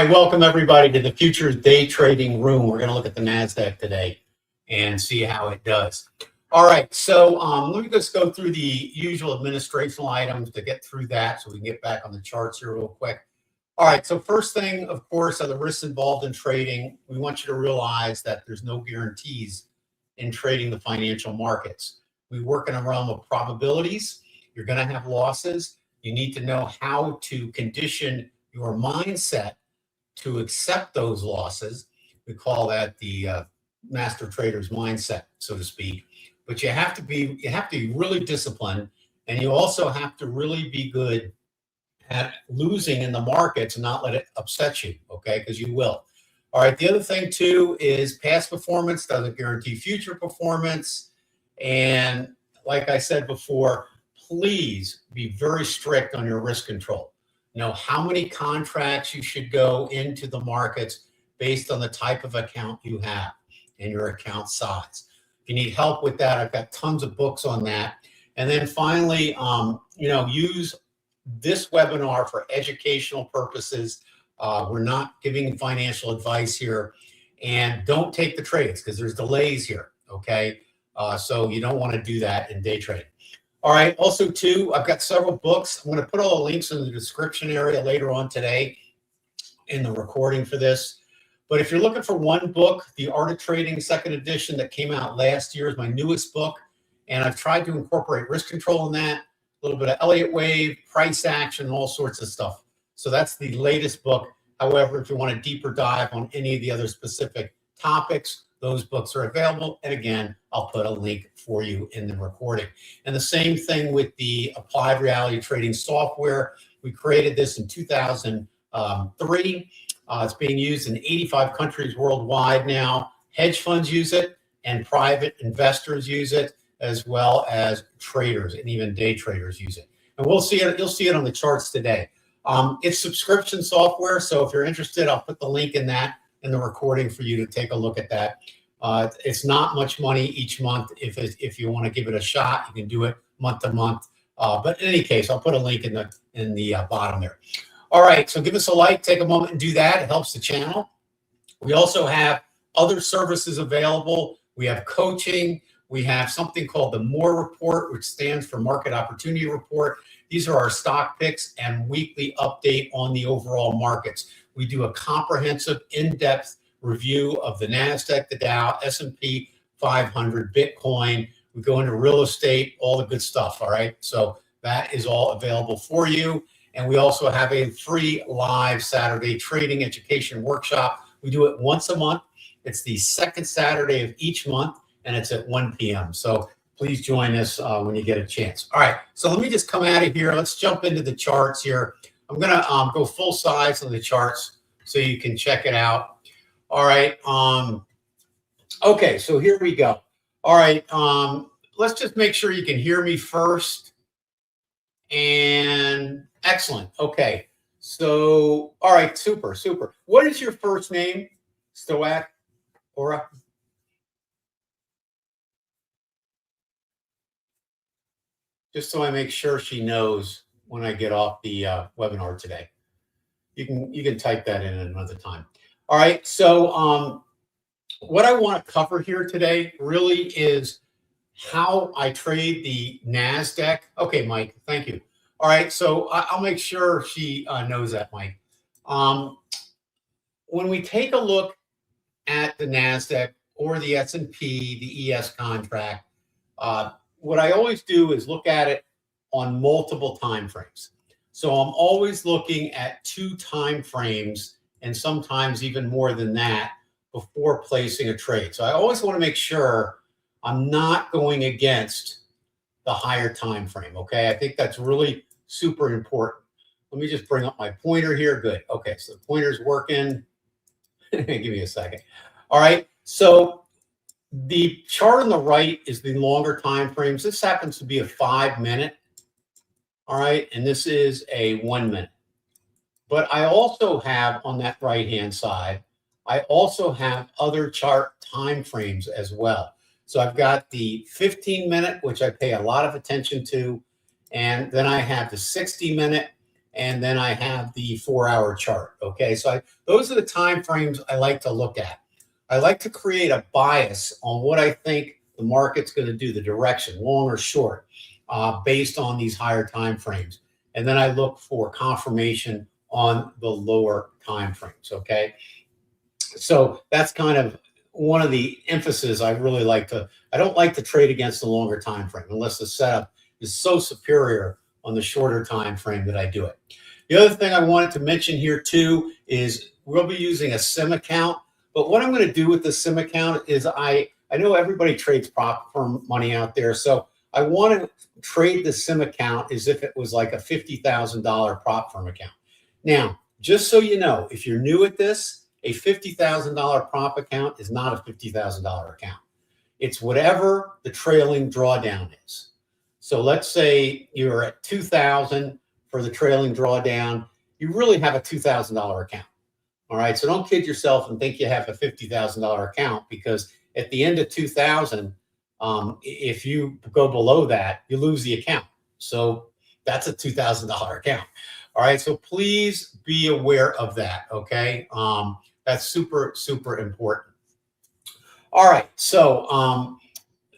right, welcome everybody to the Futures Day Trading Room. We're going to look at the NASDAQ today and see how it does. All right, so let me just go through the usual administrational items to get through that so we can get back on the charts here real quick. All right, so first thing, of course, are the risks involved in trading. We want you to realize that there's no guarantees in trading the financial markets. We work in a realm of probabilities. You're going to have losses. You need to know how to condition your mindset to accept those losses. We call that the master trader's mindset, so to speak. But you have to be really disciplined, and you also have to really be good at losing in the markets and not let it upset you, okay? Because you will. All right, the other thing too is past performance doesn't guarantee future performance. And like I said before, please be very strict on your risk control. Know how many contracts you should go into the markets based on the type of account you have and your account size. If you need help with that, I've got tons of books on that. And then finally, use this webinar for educational purposes. We're not giving financial advice here, and don't take the trades because there's delays here, okay? So you don't want to do that in day trading. All right, also too, I've got several books. I'm going to put all the links in the description area later on today in the recording for this. But if you're looking for one book, The Art of Trading, second edition that came out last year is my newest book. And I've tried to incorporate risk control in that, a little bit of Elliott wave, price action, all sorts of stuff. So that's the latest book. However, if you want a deeper dive on any of the other specific topics, those books are available. And again, I'll put a link for you in the recording. And the same thing with the applied reality trading software. We created this in 2003. It's being used in 85 countries worldwide now. Hedge funds use it, and private investors use it, as well as traders, and even day traders use it. And we'll see it. You'll see it on the charts today. It's subscription software, so if you're interested, I'll put the link in that in the recording for you to take a look at that. It's not much money each month. If you want to give it a shot, you can do it month to month. But in any case, I'll put a link in the bottom there. All right, so give us a like, take a moment and do that. It helps the channel. We also have other services available. We have coaching. We have something called the MOR report, which stands for Market Opportunity Report. These are our stock picks and weekly update on the overall markets. We do a comprehensive, in-depth review of the NASDAQ, the Dow, S&P 500, Bitcoin. We go into real estate, all the good stuff, all right? So that is all available for you. And we also have a free live Saturday trading education workshop. We do it once a month. It's the second Saturday of each month, and it's at 1 p.m. So please join us when you get a chance. All right, so let me just come out of here. Let's jump into the charts here. I'm going to go full size on the charts so you can check it out. All right. Okay, so here we go. All right, let's just make sure you can hear me first. And excellent. Okay, so, all right, super, super. What is your first name, Stoic? Aura? Just so I make sure she knows when I get off the webinar today. You can type that in another time. All right, so what I want to cover here today really is how I trade the NASDAQ. Okay, Mike, thank you. All right, so I'll make sure she knows that, Mike. When we take a look at the NASDAQ or the S&P, the ES contract, what I always do is look at it on multiple time frames. So I'm always looking at 2 time frames and sometimes even more than that before placing a trade. So I always want to make sure I'm not going against the higher time frame, okay? I think that's really super important. Let me just bring up my pointer here. Good. Okay, so the pointer's working. Give me a second. All right, so the chart on the right is the longer time frames. This happens to be a 5-minute, all right, and this is a 1 minute. But I also have on that right-hand side, I also have other chart time frames as well. So I've got the 15-minute, which I pay a lot of attention to, and then I have the 60-minute, and then I have the 4-hour chart. Okay, so those are the time frames I like to look at. I like to create a bias on what I think the market's going to do, the direction, long or short, based on these higher time frames. And then I look for confirmation on the lower time frames. Okay, so that's kind of one of the emphasis I really like to. I don't like to trade against the longer time frame unless the setup is so superior on the shorter time frame that I do it. The other thing I wanted to mention here too is we'll be using a sim account. But what I'm going to do with the sim account is I know everybody trades prop firm money out there, so I want to trade the sim account as if it was like a $50,000 prop firm account. Now, just so you know, if you're new at this, a $50,000 prop account is not a $50,000 account. It's whatever the trailing drawdown is. So let's say you're at $2,000 for the trailing drawdown. You really have a $2,000 account. All right. So don't kid yourself and think you have a $50,000 account, because at the end of 2000, if you go below that, you lose the account. So that's a $2,000 account. All right. So please be aware of that. Okay. That's super, super important. All right. So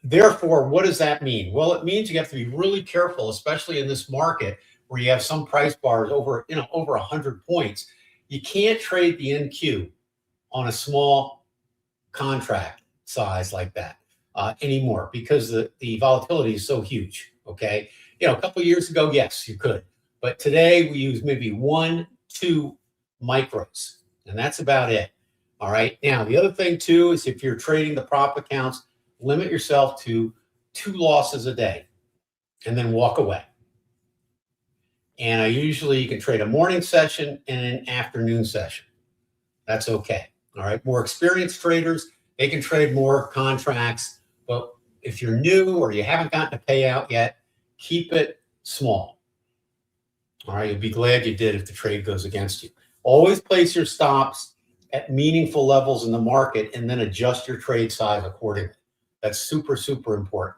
therefore, what does that mean? Well, it means you have to be really careful, especially in this market where you have some price bars over 100 points. You can't trade the NQ on a small contract size like that anymore, because the volatility is so huge. Okay. A couple of years ago, yes, you could. But today we use maybe 1-2 micros, and that's about it. All right. Now, the other thing too is if you're trading the prop accounts, limit yourself to 2 losses a day and then walk away. And you can trade a morning session and an afternoon session. That's okay. All right. More experienced traders, they can trade more contracts. But if you're new or you haven't gotten a payout yet, keep it small. All right. You'll be glad you did if the trade goes against you. Always place your stops at meaningful levels in the market and then adjust your trade size accordingly. That's super, super important.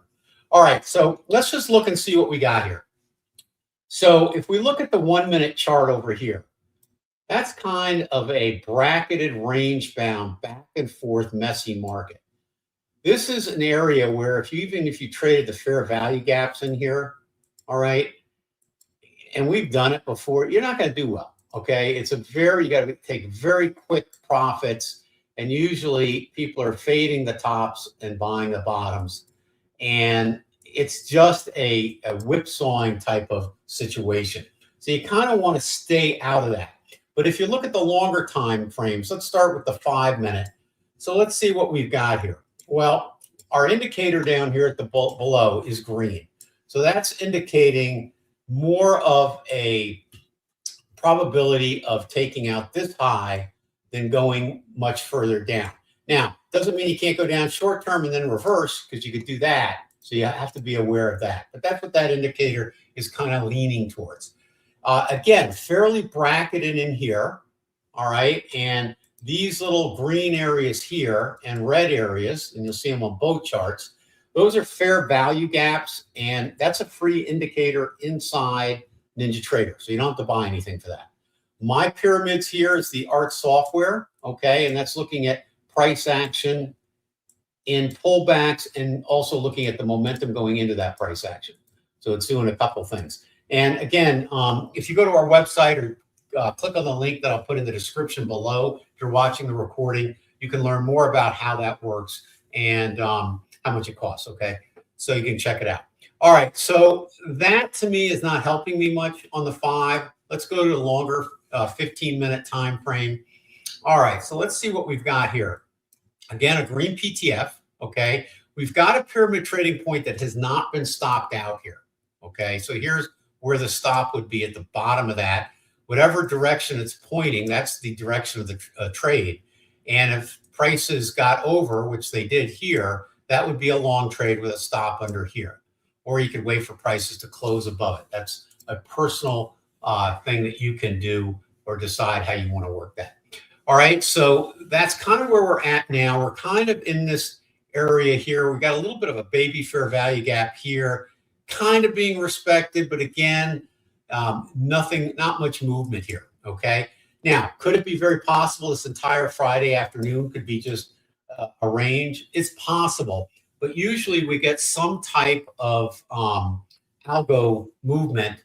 All right. So let's just look and see what we got here. So if we look at the 1-minute chart over here, that's kind of a bracketed, range-bound, back and forth, messy market. This is an area where even if you traded the fair value gaps in here, all right, and we've done it before, you're not going to do well. Okay, you got to take very quick profits, and usually people are fading the tops and buying the bottoms, and it's just a whipsawing type of situation. So you kind of want to stay out of that. But if you look at the longer time frames, let's start with the 5-minute. So let's see what we've got here. Well, our indicator down here at the below is green. So that's indicating more of a probability of taking out this high than going much further down. Now, doesn't mean you can't go down short term and then reverse, because you could do that. So you have to be aware of that. But that's what that indicator is kind of leaning towards. Again, fairly bracketed in here. All right. And these little green areas here and red areas, and you'll see them on both charts, those are fair value gaps. And that's a free indicator inside NinjaTrader. So you don't have to buy anything for that. My pyramids here is the art software. Okay. And that's looking at price action in pullbacks and also looking at the momentum going into that price action. So it's doing a couple things. And again, if you go to our website or click on the link that I'll put in the description below, if you're watching the recording, you can learn more about how that works and how much it costs. Okay. So you can check it out. All right. So that to me is not helping me much on the 5. Let's go to the longer 15-minute time frame. All right. So let's see what we've got here. Again, a green PTF, okay? We've got a pyramid trading point that has not been stopped out here, okay? So here's where the stop would be at the bottom of that. Whatever direction it's pointing, that's the direction of the trade. And if prices got over, which they did here, that would be a long trade with a stop under here. Or you could wait for prices to close above it. That's a personal thing that you can do or decide how you want to work that. All right, so that's kind of where we're at now. We're kind of in this area here. We've got a little bit of a baby fair value gap here, kind of being respected. But again, not much movement here, okay? Now, could it be very possible this entire Friday afternoon could be just a range? It's possible, but usually we get some type of algo movement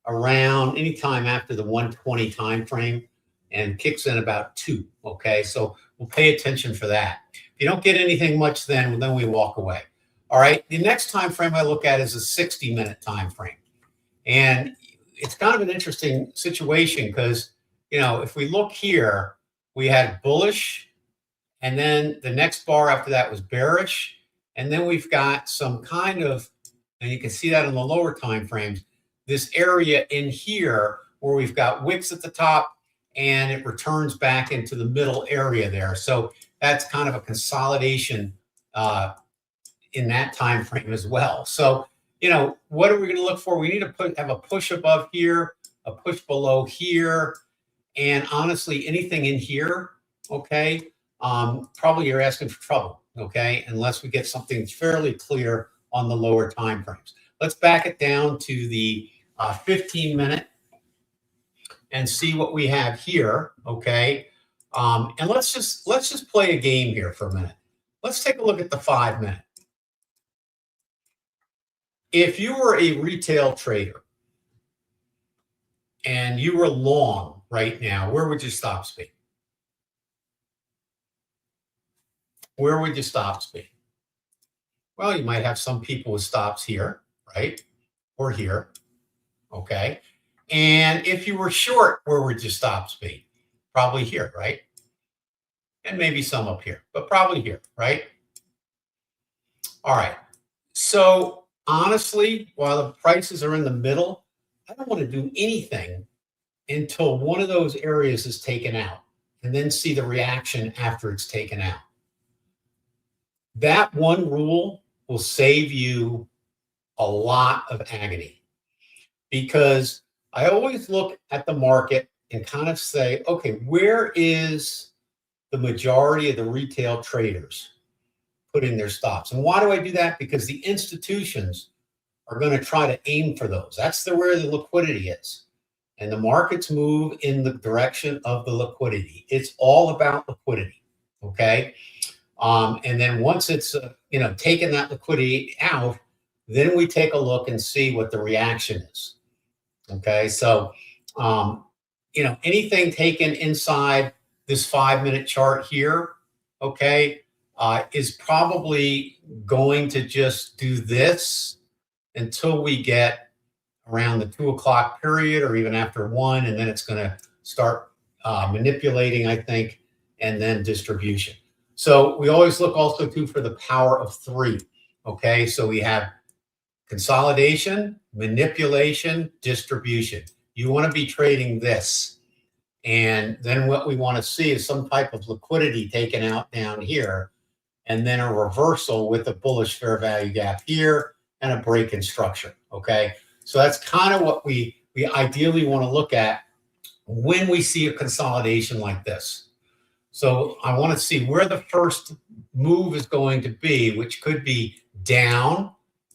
around anytime after the 120 time frame and kicks in about 2, okay? So we'll pay attention for that. If you don't get anything much then we walk away. All right, the next time frame I look at is a 60-minute time frame. And it's kind of an interesting situation because, you know, if we look here, we had bullish, and then the next bar after that was bearish, and then we've got some kind of, and you can see that in the lower time frames, this area in here where we've got wicks at the top, and it returns back into the middle area there. So that's kind of a consolidation in that time frame as well. So, you know, what are we going to look for? We need to have a push above here, a push below here, and honestly, anything in here, okay, probably you're asking for trouble, okay, unless we get something fairly clear on the lower time frames. Let's back it down to the 15-minute and see what we have here, okay? And let's just play a game here for a minute. Let's take a look at the 5-minute. If you were a retail trader and you were long right now, where would your stops be? Where would your stops be? Well, you might have some people with stops here, right? Or here, okay? And if you were short, where would your stops be? Probably here, right? And maybe some up here, but probably here, right? All right. So honestly, while the prices are in the middle, I don't want to do anything until one of those areas is taken out and then see the reaction after it's taken out. That one rule will save you a lot of agony, because I always look at the market and kind of say, okay, where is the majority of the retail traders putting their stops? And why do I do that? Because the institutions are going to try to aim for those. That's where the liquidity is. And the markets move in the direction of the liquidity. It's all about liquidity, okay? And then once it's, you know, taken that liquidity out, then we take a look and see what the reaction is, okay? So, you know, anything taken inside this 5-minute chart here, okay, is probably going to just do this until we get around the 2 o'clock period or even after 1, and then it's going to start manipulating, I think, and then distribution. So we always look also too for the power of 3, okay? So we have consolidation, manipulation, distribution. You want to be trading this. And then what we want to see is some type of liquidity taken out down here, and then a reversal with a bullish fair value gap here and a break in structure, okay? So that's kind of what we ideally want to look at when we see a consolidation like this. So I want to see where the first move is going to be, which could be down,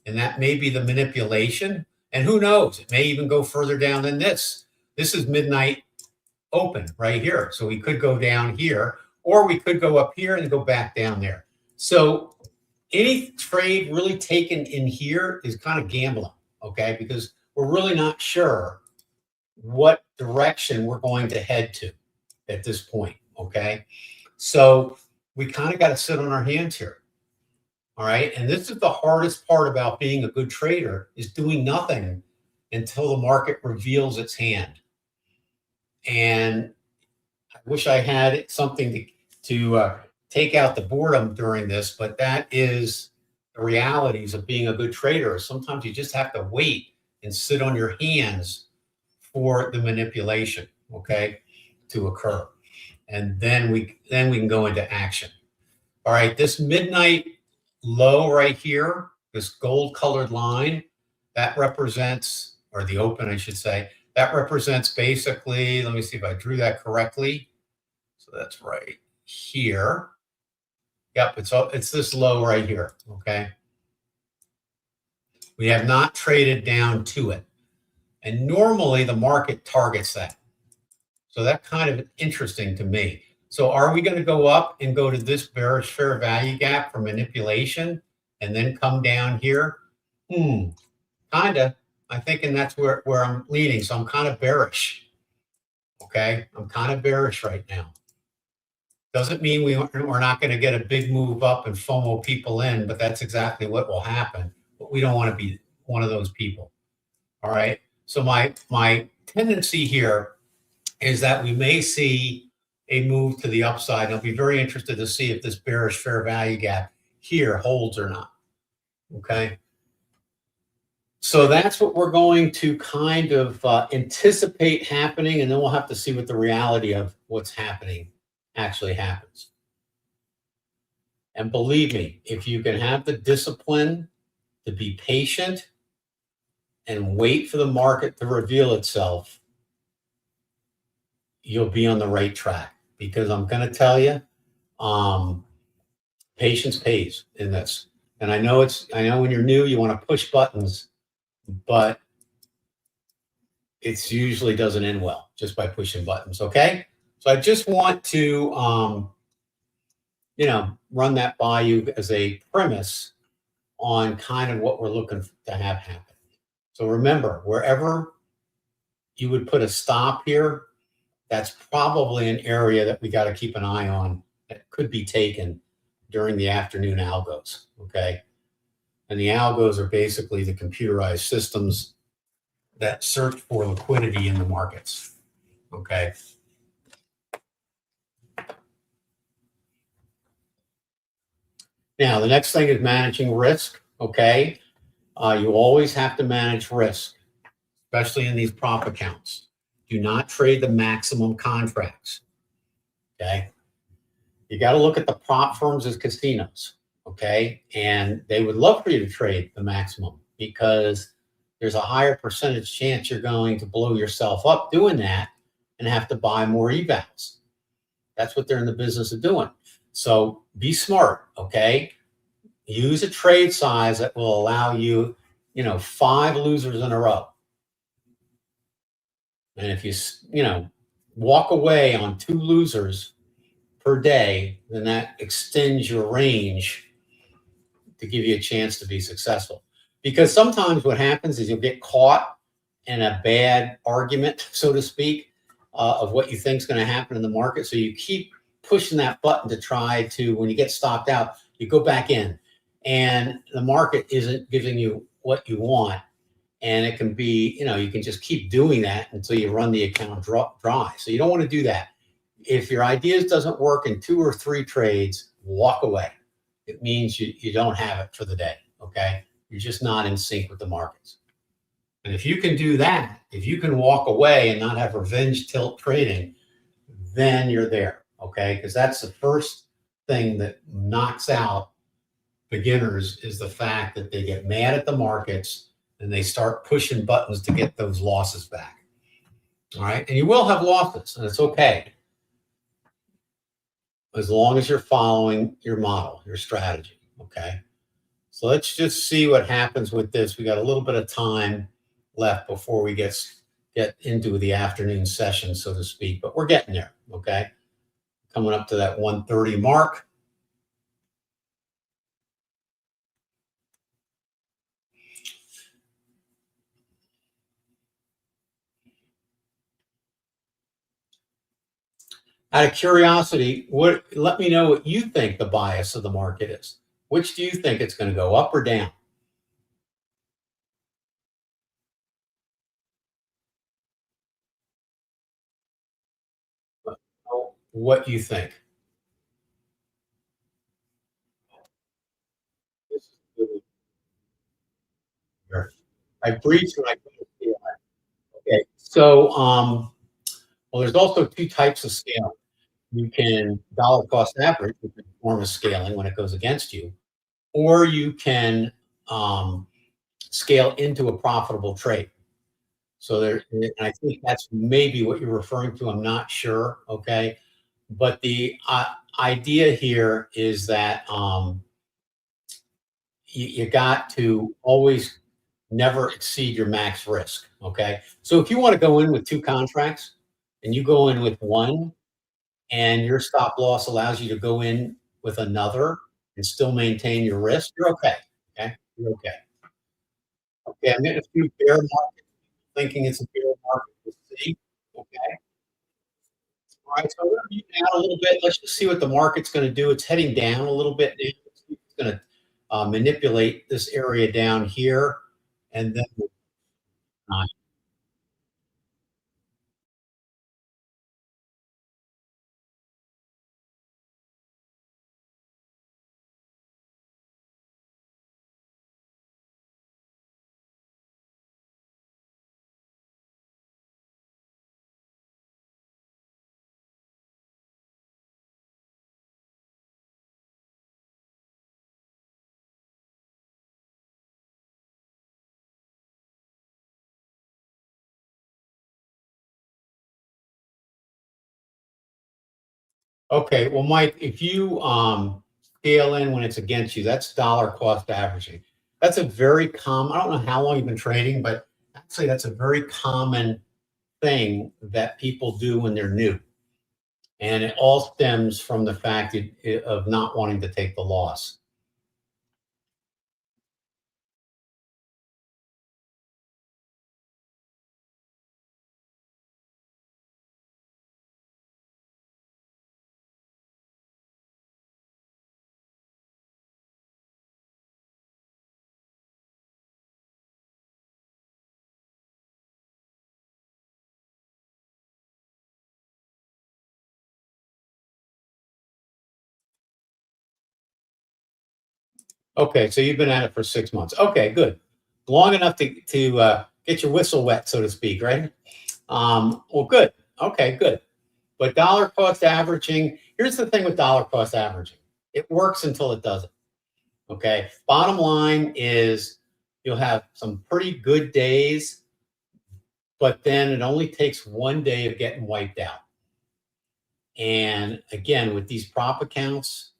and that may be the manipulation. And who knows, it may even go further down than this. This is midnight open right here. So we could go down here, or we could go up here and go back down there. So any trade really taken in here is kind of gambling, okay? Because we're really not sure what direction we're going to head to at this point, okay? So we kind of got to sit on our hands here, all right? And this is the hardest part about being a good trader, is doing nothing until the market reveals its hand. And I wish I had something to take out the boredom during this, but that is the realities of being a good trader. Sometimes you just have to wait and sit on your hands for the manipulation, okay, to occur. And then we can go into action. All right, this midnight low right here, this gold colored line, that represents, or the open, I should say, that represents basically, let me see if I drew that correctly. So that's right here. Yep, it's this low right here, okay? We have not traded down to it. And normally the market targets that. So that's kind of interesting to me. So are we going to go up and go to this bearish fair value gap for manipulation and then come down here? Kind of. I'm thinking that's where I'm leaning. So I'm kind of bearish. Okay. I'm kind of bearish right now. Doesn't mean we're not going to get a big move up and FOMO people in, but that's exactly what will happen. But we don't want to be one of those people. All right. So my tendency here is that we may see a move to the upside. And I'll be very interested to see if this bearish fair value gap here holds or not. Okay. So that's what we're going to kind of anticipate happening. And then we'll have to see what the reality of what's happening actually happens. And believe me, if you can have the discipline to be patient and wait for the market to reveal itself, you'll be on the right track. Because I'm going to tell you, patience pays in this. And I know when you're new, you want to push buttons, but it usually doesn't end well just by pushing buttons. Okay. So I just want to, run that by you as a premise on kind of what we're looking to have happen. So remember, wherever you would put a stop here, that's probably an area that we got to keep an eye on that could be taken during the afternoon algos, okay? And the algos are basically the computerized systems that search for liquidity in the markets, okay? Now, the next thing is managing risk, okay? You always have to manage risk, especially in these prop accounts. Do not trade the maximum contracts, okay? You got to look at the prop firms as casinos, okay? And they would love for you to trade the maximum because there's a higher percentage chance you're going to blow yourself up doing that and have to buy more evals. That's what they're in the business of doing. So be smart, okay? Use a trade size that will allow you, 5 losers in a row. And if you, walk away on 2 losers per day, then that extends your range to give you a chance to be successful. Because sometimes what happens is you'll get caught in a bad argument, so to speak, of what you think is going to happen in the market. So you keep pushing that button to try to, when you get stopped out, you go back in. And the market isn't giving you what you want. And it can be, you can just keep doing that until you run the account dry. So you don't want to do that. If your ideas doesn't work in 2 or 3 trades, walk away. It means you don't have it for the day, okay? You're just not in sync with the markets. And if you can do that, if you can walk away and not have revenge tilt trading, then you're there, okay? Because that's the first thing that knocks out beginners is the fact that they get mad at the markets and they start pushing buttons to get those losses back. All right. And you will have losses, and it's okay. As long as you're following your model, your strategy. Okay. So let's just see what happens with this. We got a little bit of time left before we get into the afternoon session, so to speak, but we're getting there. Okay. Coming up to that 1:30 mark. Out of curiosity, let me know what you think the bias of the market is. Which do you think it's going to go up or down? What you think? This is really here. I breached and I couldn't see it. Okay. So, well, there's also 2 types of scaling. You can dollar cost average, which is a form of scaling when it goes against you, or you can scale into a profitable trade. So there, and I think that's maybe what you're referring to. I'm not sure. Okay. But the idea here is that you got to always never exceed your max risk. Okay. So if you want to go in with 2 contracts and you go in with one and your stop loss allows you to go in with another and still maintain your risk, you're okay. Okay. You're okay. Okay. I'm getting a few bear markets thinking it's a bear market. We'll see. Okay. All right. So we're going to mute out a little bit. Let's just see what the market's going to do. It's heading down a little bit now. It's going to manipulate this area down here. And then okay, well, Mike, if you scale in when it's against you, that's dollar cost averaging. That's a very common, I don't know how long you've been trading, but actually that's a very common thing that people do when they're new. And it all stems from the fact of not wanting to take the loss. Okay, so you've been at it for 6 months. Okay, good. Long enough to get your whistle wet, so to speak, right? Well, good. Okay, good. But dollar cost averaging, here's the thing with dollar cost averaging. It works until it doesn't. Okay. Bottom line is you'll have some pretty good days, but then it only takes one day of getting wiped out. And again, with these prop accounts,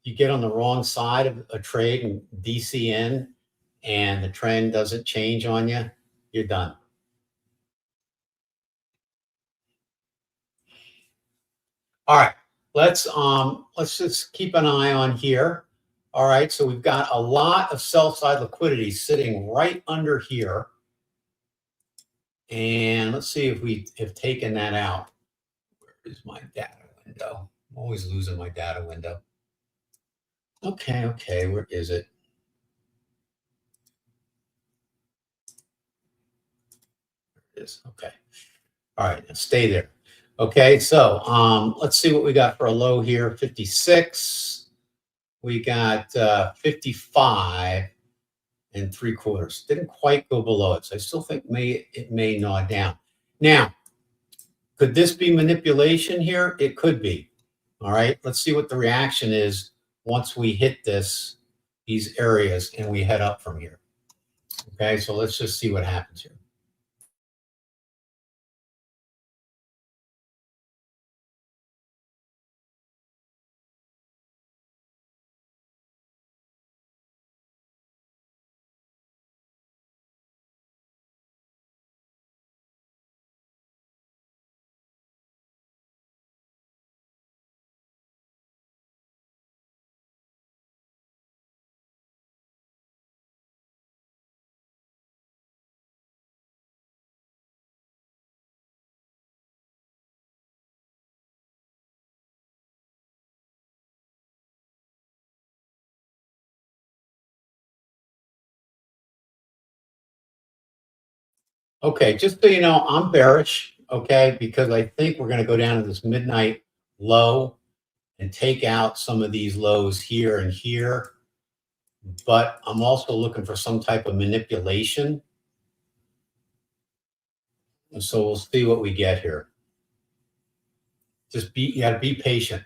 you get on the wrong side of a trade and DCN and the trend doesn't change on you, you're done. All right. Let's just keep an eye on here. All right, so we've got a lot of sell side liquidity sitting right under here. And let's see if we have taken that out. Where is my data window? I'm always losing my data window. Okay, where is it? There it is. Okay. All right, now stay there. Okay, so let's see what we got for a low here. 56. We got 55 and 3/4. Didn't quite go below it. So I still think it may gnaw down. Now, could this be manipulation here? It could be. All right. Let's see what the reaction is once we hit these areas and we head up from here. Okay. So let's just see what happens here. Okay. Just so you know, I'm bearish. Okay. Because I think we're going to go down to this midnight low and take out some of these lows here and here. But I'm also looking for some type of manipulation. And so we'll see what we get here. You got to be patient.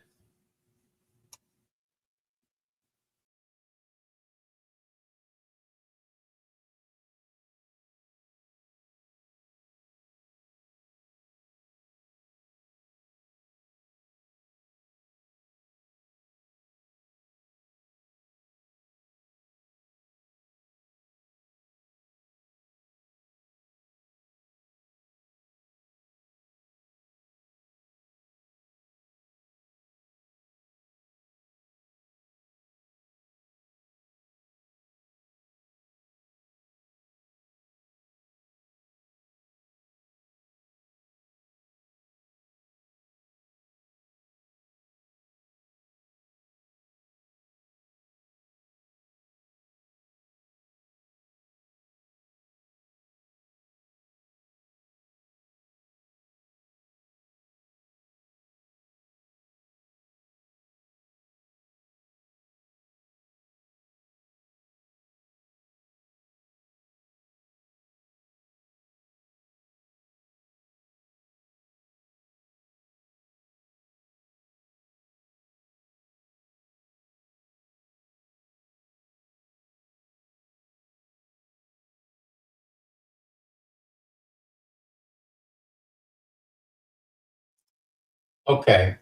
Okay.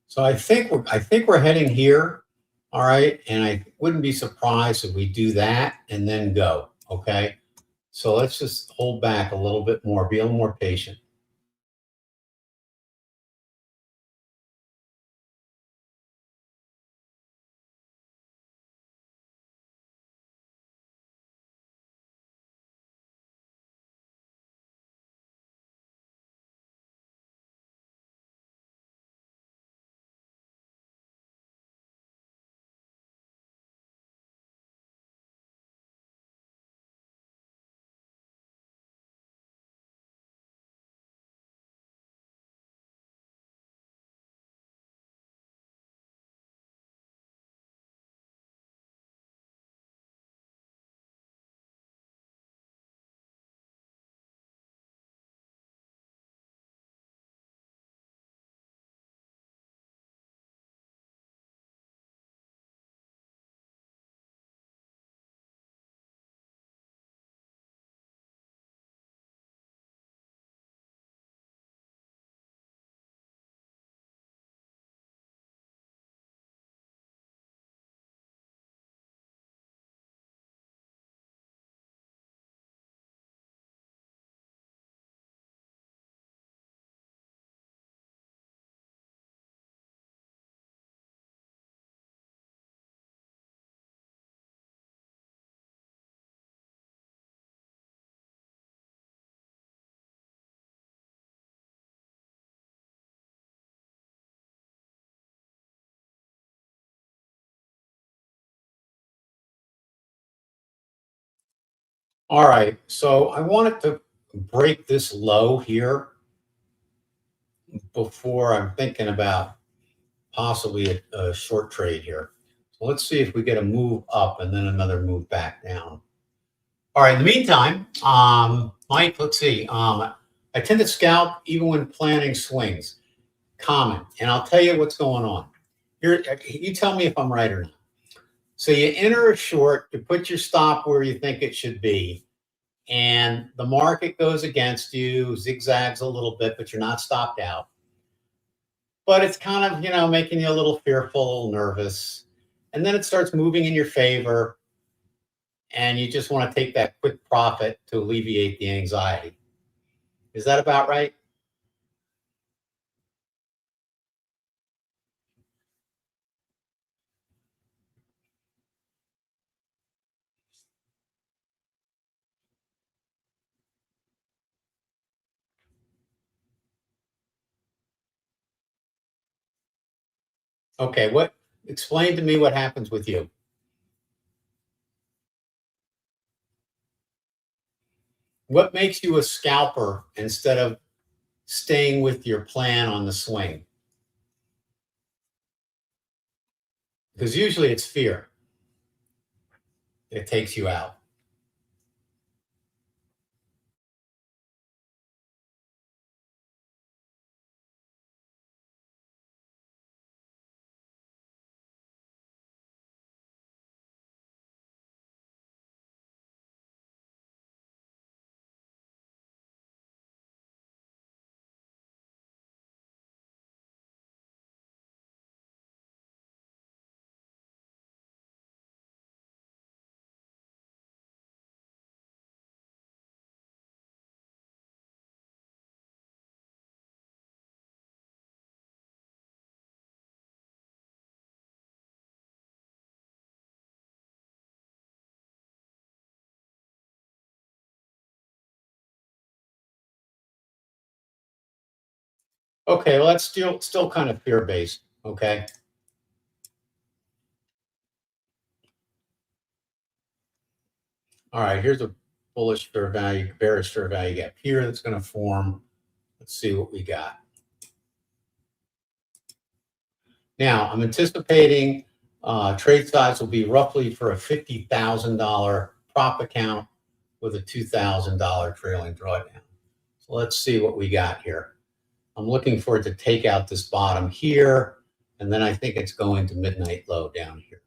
So I think we're heading here. All right. And I wouldn't be surprised if we do that and then go. Okay. So let's just hold back a little bit more, be a little more patient. All right. So I wanted to break this low here before I'm thinking about possibly a short trade here. So let's see if we get a move up and then another move back down. All right. In the meantime, Mike, let's see. I tend to scalp even when planning swings. Common. And I'll tell you what's going on. Here, you tell me if I'm right or not. So you enter a short, you put your stop where you think it should be, and the market goes against you, zigzags a little bit, but you're not stopped out. But it's kind of, making you a little fearful, a little nervous. And then it starts moving in your favor, and you just want to take that quick profit to alleviate the anxiety. Is that about right? Okay, explain to me what happens with you. What makes you a scalper instead of staying with your plan on the swing? Because usually it's fear that takes you out. Okay, well, that's still kind of fear based. Okay. All right, here's a bullish fair value, bearish fair value gap here that's going to form. Let's see what we got. Now, I'm anticipating trade size will be roughly for a $50,000 prop account with a $2,000 trailing drawdown. So let's see what we got here. I'm looking for it to take out this bottom here, and then I think it's going to midnight low down here.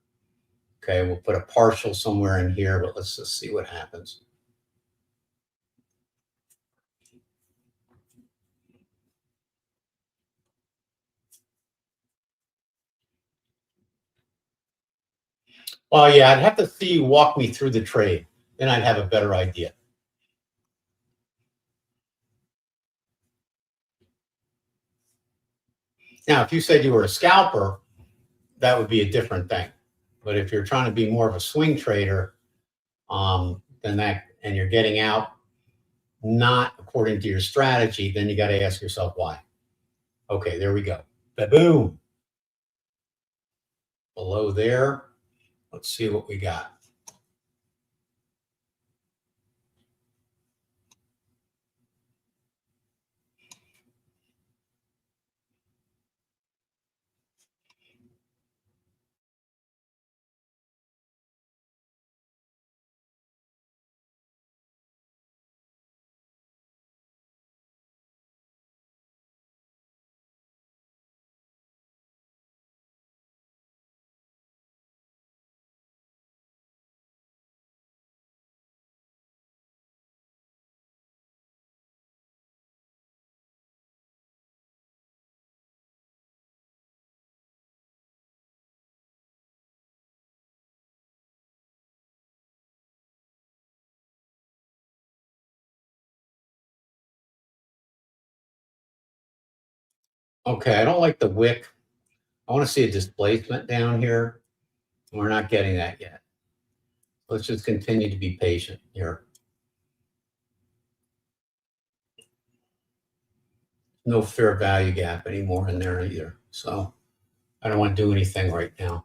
Okay, we'll put a partial somewhere in here, but let's just see what happens. Well, yeah, I'd have to see you walk me through the trade. Then I'd have a better idea. Now, if you said you were a scalper, that would be a different thing. But if you're trying to be more of a swing trader, then that, and you're getting out not according to your strategy, then you got to ask yourself why. Okay, there we go. Boom. Below there, let's see what we got. Okay, I don't like the wick. I want to see a displacement down here. We're not getting that yet. Let's just continue to be patient here. No fair value gap anymore in there either. So I don't want to do anything right now.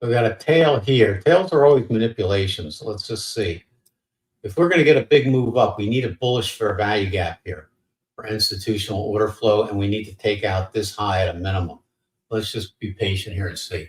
We got a tail here. Tails are always manipulations. So let's just see. If we're going to get a big move up, we need a bullish fair value gap here. for institutional order flow, and we need to take out this high at a minimum. Let's just be patient here and see.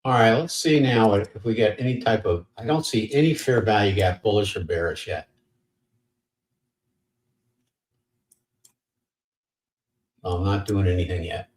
All right, let's see now if we get any type of, I don't see any fair value gap, bullish or bearish yet. I'm not doing anything yet.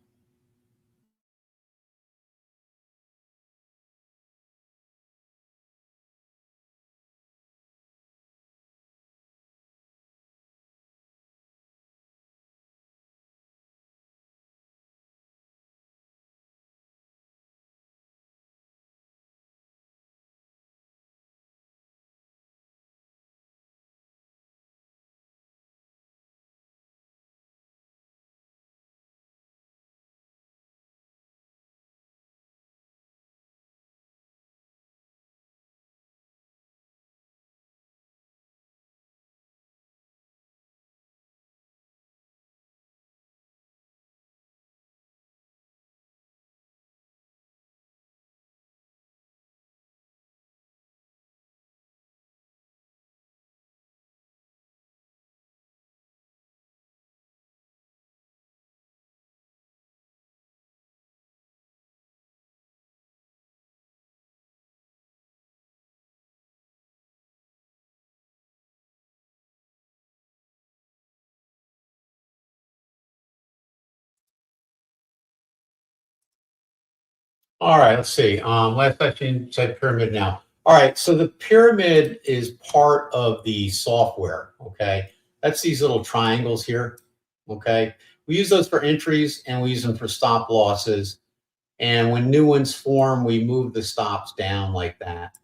All right, let's see. Last section said pyramid now. All right, so the pyramid is part of the software, okay? That's these little triangles here, okay? We use those for entries and we use them for stop losses. And when new ones form, we move the stops down like that,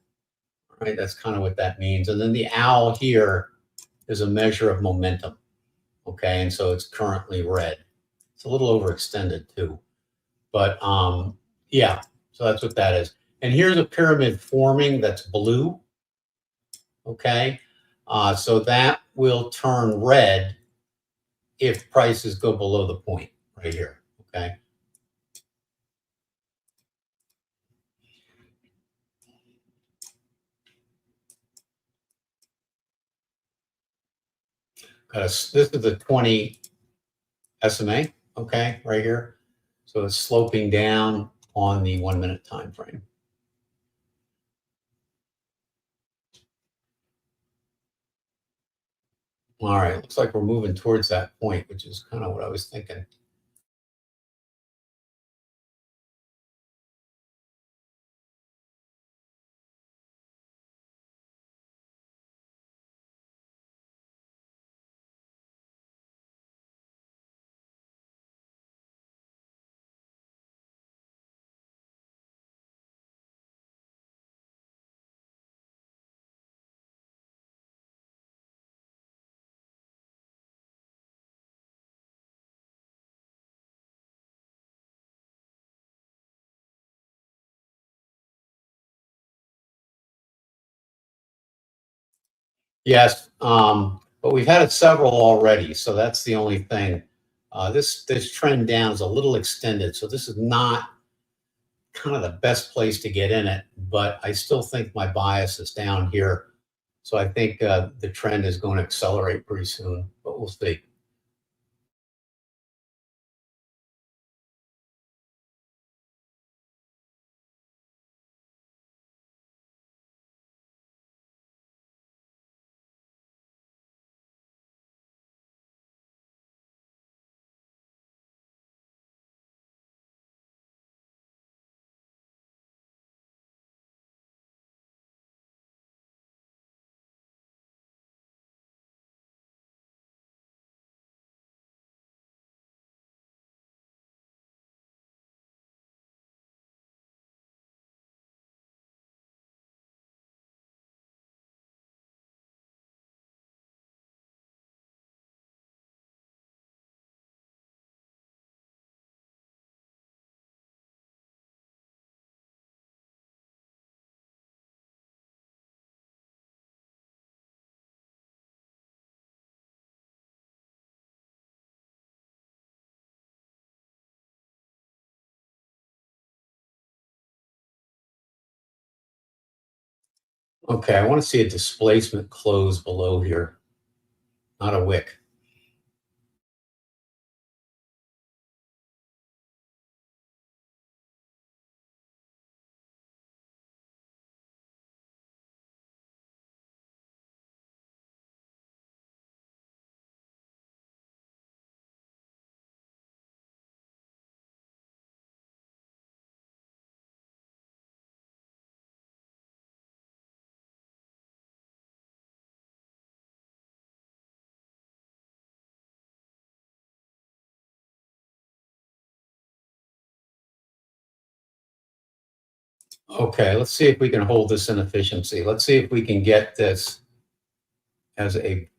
right? That's kind of what that means. And then the owl here is a measure of momentum, okay? And so it's currently red. It's a little overextended too. But yeah, so that's what that is. And here's a pyramid forming that's blue, okay? So that will turn red if prices go below the point right here, okay? This is the 20 SMA, okay, right here. So it's sloping down on the 1 minute time frame. All right, looks like we're moving towards that point, which is kind of what I was thinking. Yes, but we've had several already, so that's the only thing. This trend down is a little extended, so this is not kind of the best place to get in it, but I still think my bias is down here. So I think the trend is going to accelerate pretty soon, but we'll see. Okay, I want to see a displacement close below here, not a wick. Okay, let's see if we can hold this inefficiency. Let's see if we can get this as a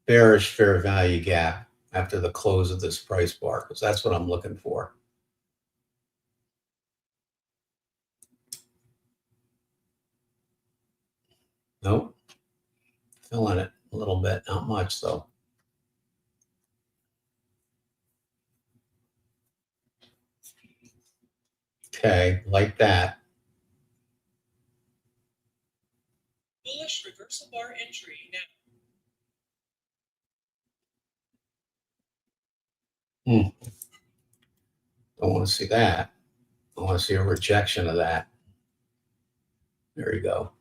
bearish fair value gap after the close of this price bar, because that's what I'm looking for. Nope, filling it a little bit, not much though. Okay, like that. Bullish reversal bar entry now. Don't want to see that. I want to see a rejection of that. There you go.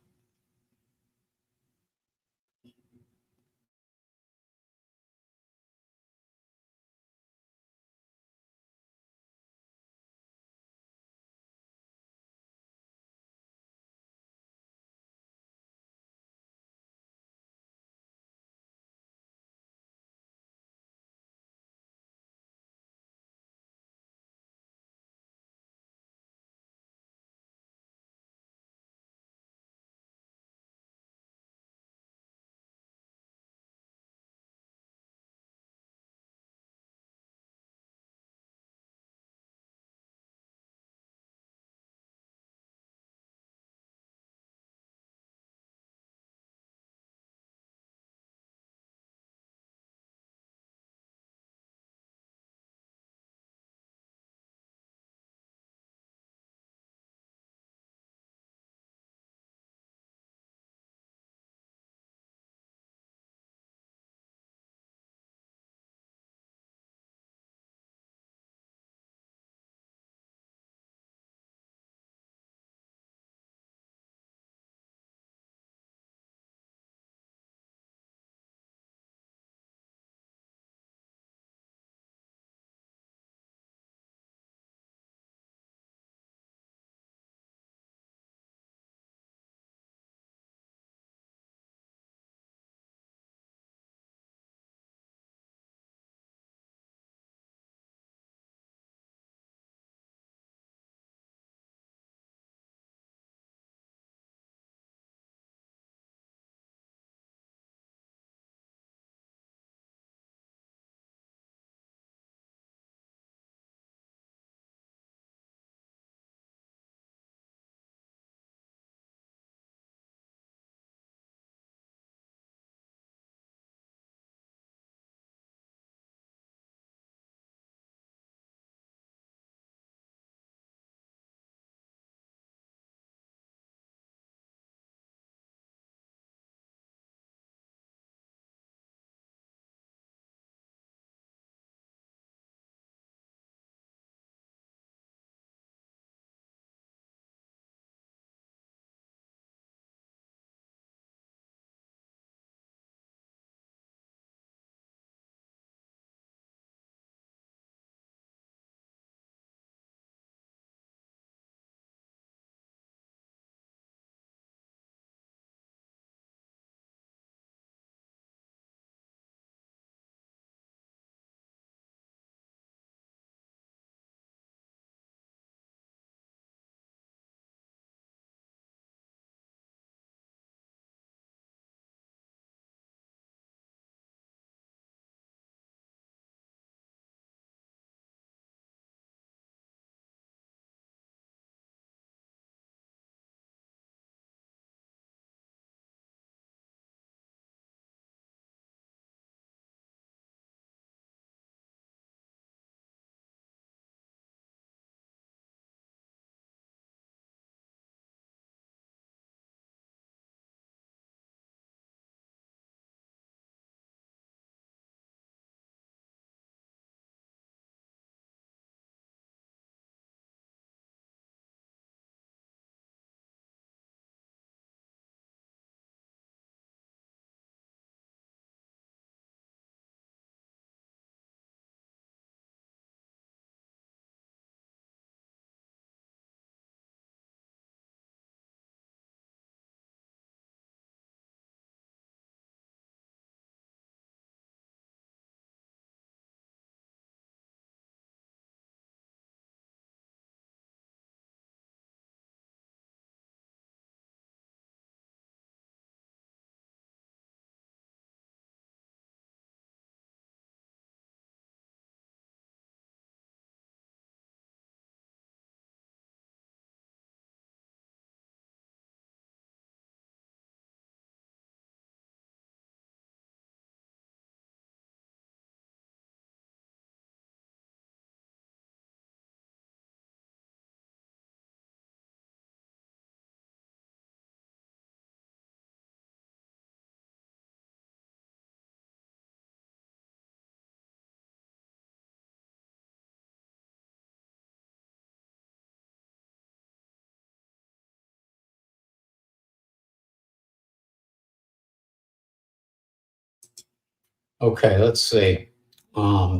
Okay, let's see. Order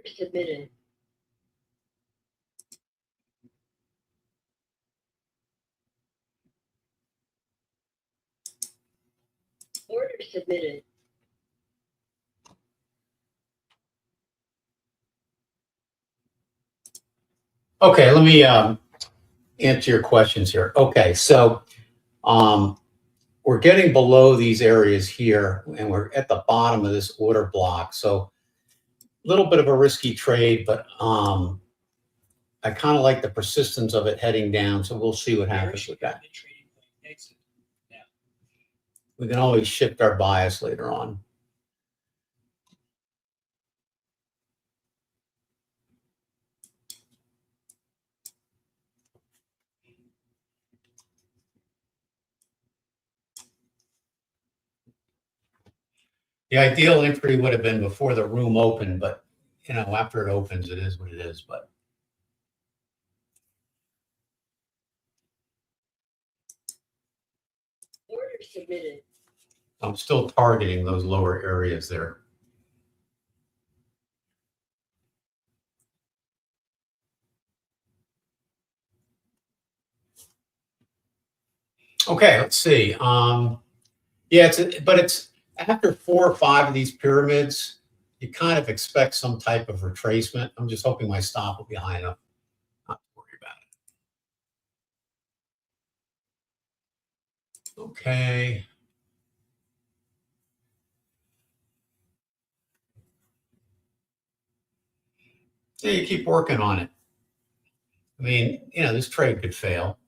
submitted. Order submitted. Okay, let me answer your questions here. Okay, so we're getting below these areas here, and we're at the bottom of this order block. So a little bit of a risky trade, but I kind of like the persistence of it heading down. So we'll see what happens with that. Trading point exit. Now. We can always shift our bias later on. The ideal entry would have been before the room opened, but you know, after it opens, it is what it is. But Order submitted. I'm still targeting those lower areas there. Okay, let's see. Yeah, it's after 4 or 5 of these pyramids, you kind of expect some type of retracement. I'm just hoping my stop will be high enough not to worry about it. Okay. Yeah, you keep working on it. I mean, you know, this trade could fail.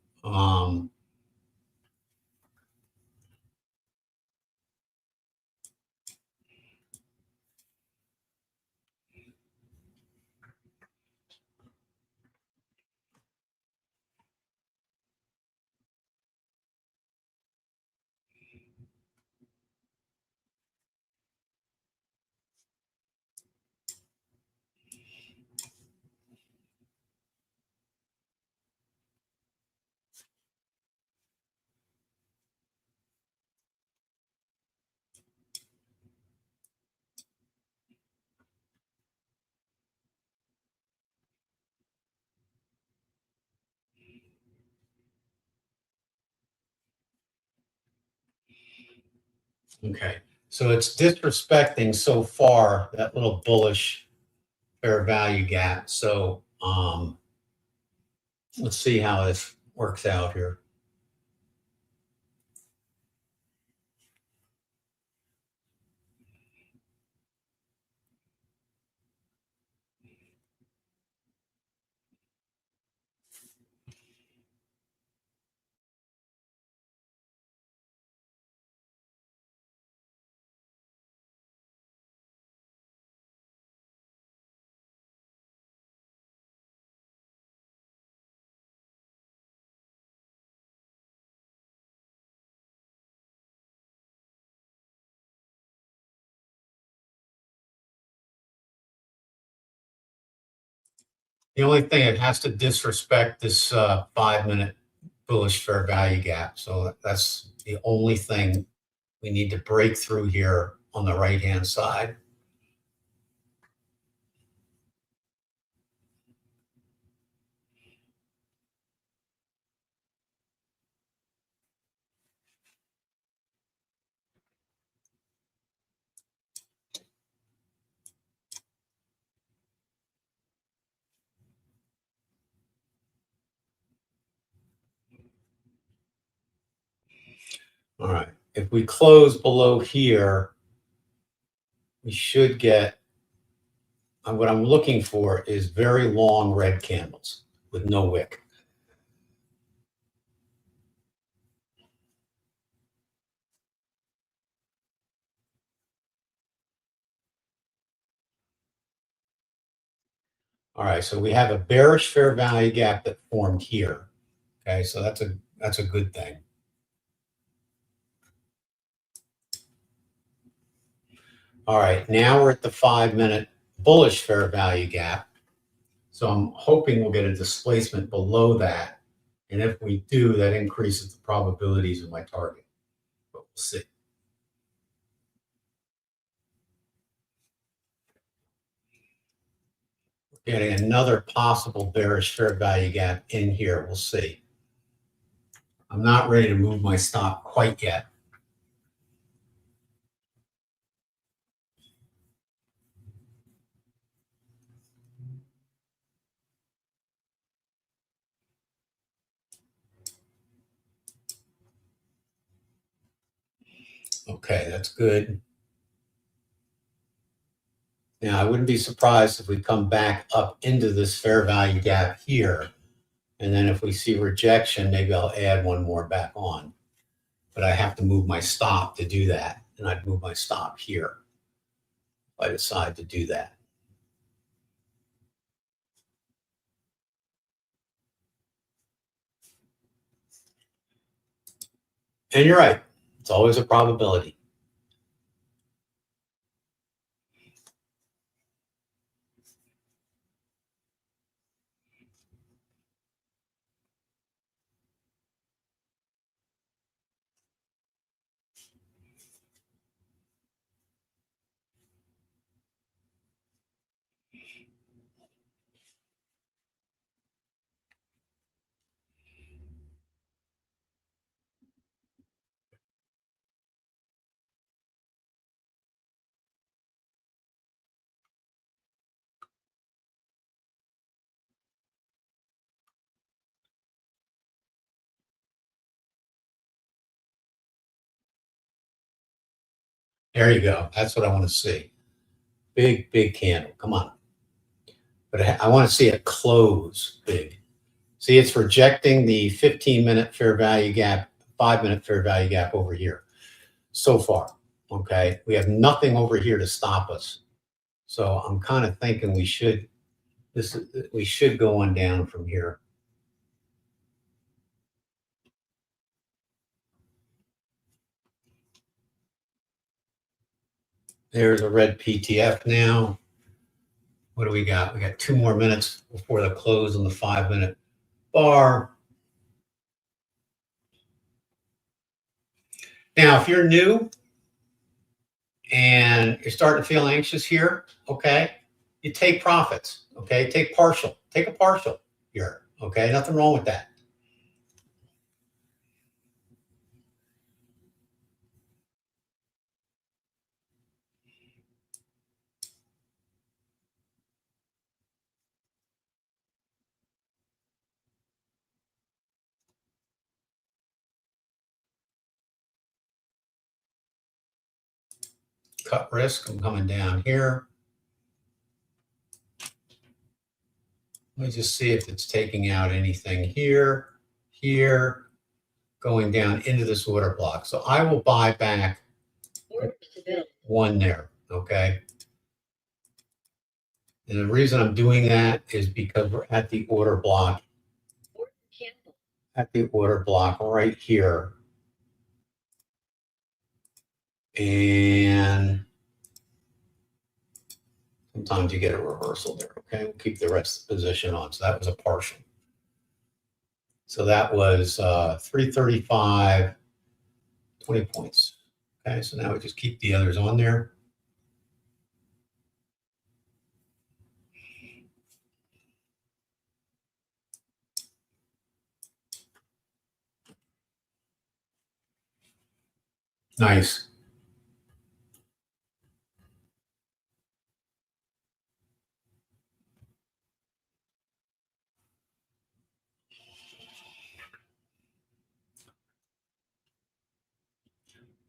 Okay. So it's disrespecting so far that little bullish fair value gap. So let's see how this works out here. The only thing, it has to disrespect this 5-minute bullish fair value gap. So that's the only thing we need to break through here on the right-hand side. All right. If we close below here, we should get, what I'm looking for is very long red candles with no wick. All right, so we have a bearish fair value gap that formed here. Okay, so that's a good thing. All right, now we're at the 5-minute bullish fair value gap. So I'm hoping we'll get a displacement below that. And if we do, that increases the probabilities of my target. But we'll see. Getting another possible bearish fair value gap in here. We'll see. I'm not ready to move my stop quite yet. Okay, that's good. Now, I wouldn't be surprised if we come back up into this fair value gap here. And then if we see rejection, maybe I'll add one more back on. But I have to move my stop to do that. And I'd move my stop here if I decide to do that. And you're right. It's always a probability. There you go. That's what I want to see. Big, big candle. Come on. But I want to see it close big. See, it's rejecting the 15-minute fair value gap, 5-minute fair value gap over here so far. Okay. We have nothing over here to stop us. So I'm kind of thinking we should go on down from here. There's a red PTF now. What do we got? We got 2 more minutes before the close on the 5-minute bar. Now, if you're new and you're starting to feel anxious here, okay, you take profits, okay? Take a partial here, okay? Nothing wrong with that. Cut risk, I'm coming down here. Let me just see if it's taking out anything here, going down into this order block. So I will buy back one there, okay? And the reason I'm doing that is because we're at the order block. Right here. And sometimes you get a reversal there, okay? We'll keep the rest of the position on. So that was a partial. So that was 335, 20 points. Okay, so now we just keep the others on there. Nice.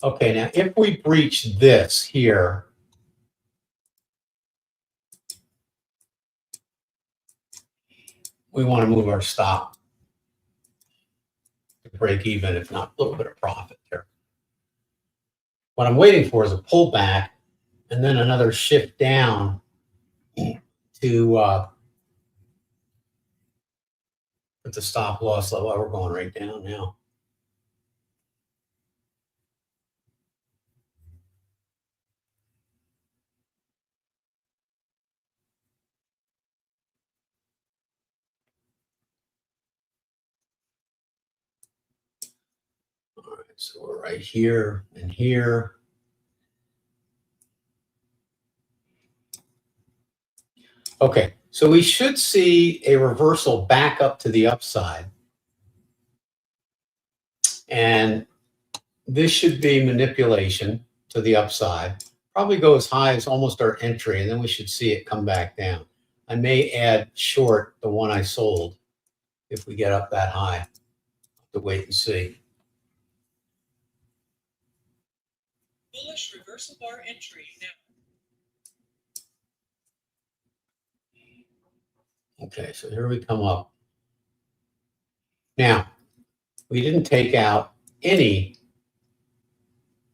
Okay, now if we breach this here, we want to move our stop to break even, if not a little bit of profit there. What I'm waiting for is a pullback and then another shift down to at the stop loss level. We're going right down now. All right, so we're right here and here. Okay, so we should see a reversal back up to the upside. And this should be manipulation to the upside. Probably go as high as almost our entry, and then we should see it come back down. I may add short the one I sold if we get up that high. Have to wait and see. Bullish reversal bar entry now. Okay, so here we come up. Now, we didn't take out any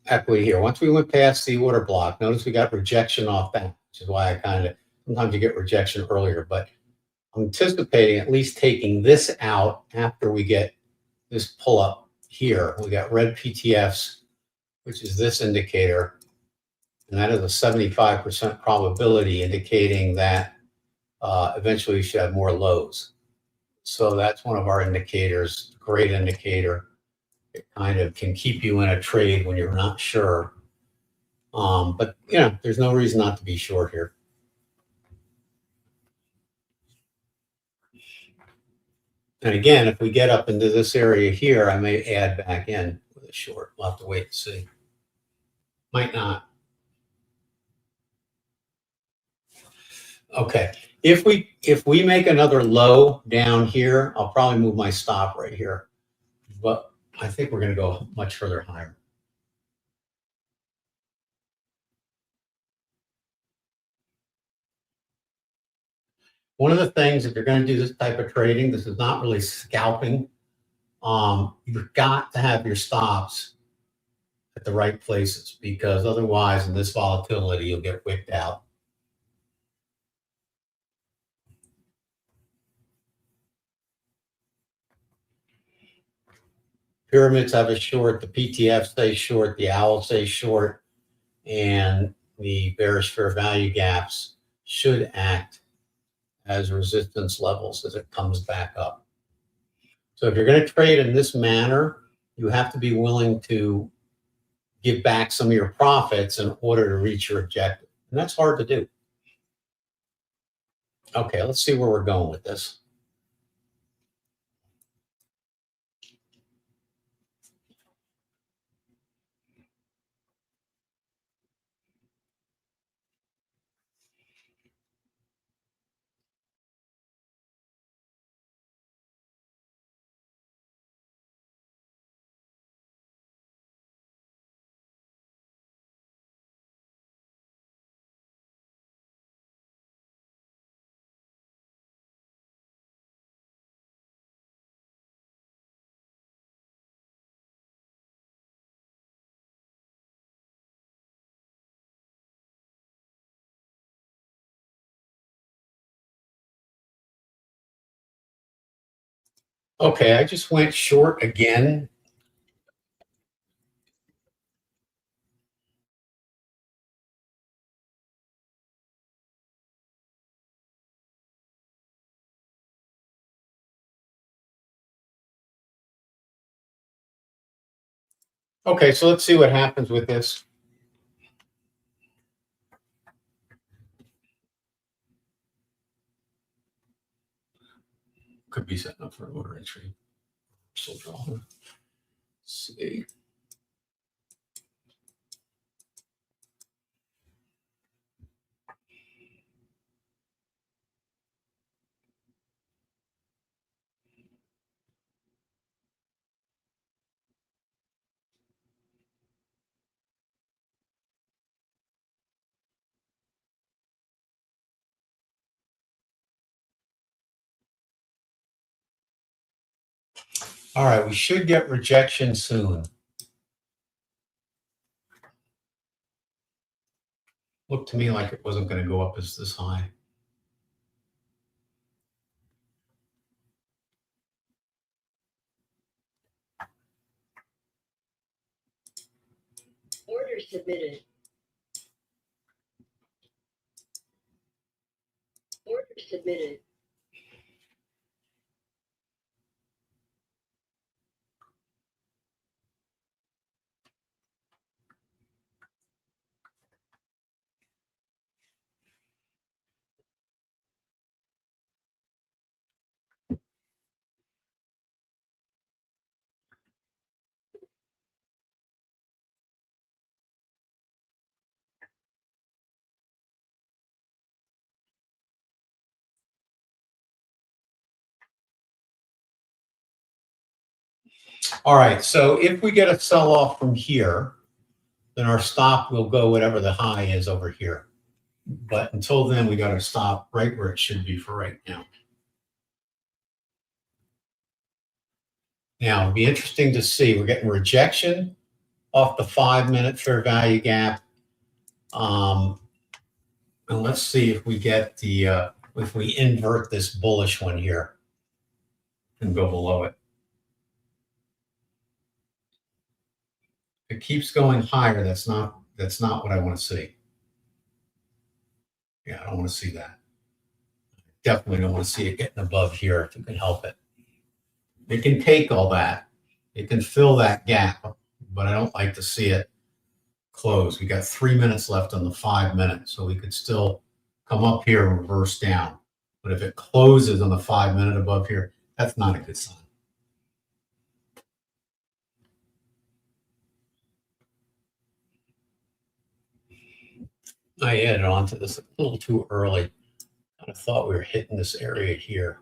equity here. Once we went past the order block, notice we got rejection off that, which is why I sometimes you get rejection earlier, but I'm anticipating at least taking this out after we get this pull up here. We got red PTFs, which is this indicator, and that is a 75% probability indicating that eventually you should have more lows. So that's one of our indicators, great indicator. It kind of can keep you in a trade when you're not sure. But there's no reason not to be short here. And again, if we get up into this area here, I may add back in with a short. We'll have to wait and see. Might not. Okay. If we make another low down here, I'll probably move my stop right here. But I think we're going to go much further higher. One of the things, if you're going to do this type of trading, this is not really scalping. You've got to have your stops at the right places, because otherwise in this volatility, you'll get wicked out. Pyramids have a short, the PTF stays short, the owl stays short, and the bearish fair value gaps should act as resistance levels as it comes back up. So if you're going to trade in this manner, you have to be willing to give back some of your profits in order to reach your objective. And that's hard to do. Okay, let's see where we're going with this. Okay, I just went short again. Okay, so let's see what happens with this. Could be setting up for an order entry. So draw. Let's see. All right, we should get rejection soon. Looked to me like it wasn't going to go up as this high. Order submitted. Order submitted. All right, so if we get a sell off from here, then our stop will go whatever the high is over here. But until then, we got to stop right where it should be for right now. Now, it'll be interesting to see. We're getting rejection off the 5-minute fair value gap. And let's see if we get the, if we invert this bullish one here and go below it. If it keeps going higher, that's not what I want to see. Yeah, I don't want to see that. Definitely don't want to see it getting above here if you can help it. It can take all that. It can fill that gap, but I don't like to see it close. We got 3 minutes left on the 5 minutes, so we could still come up here and reverse down. But if it closes on the 5 minute above here, that's not a good sign. I added on to this a little too early. I thought we were hitting this area here.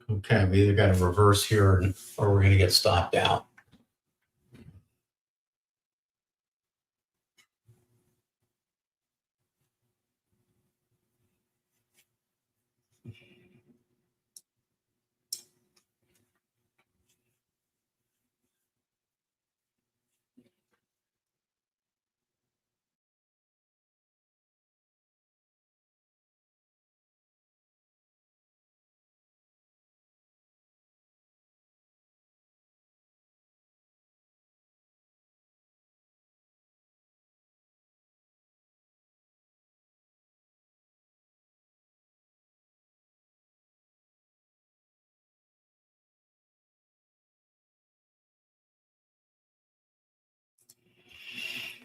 Okay, we either got to reverse here or we're going to get stopped out.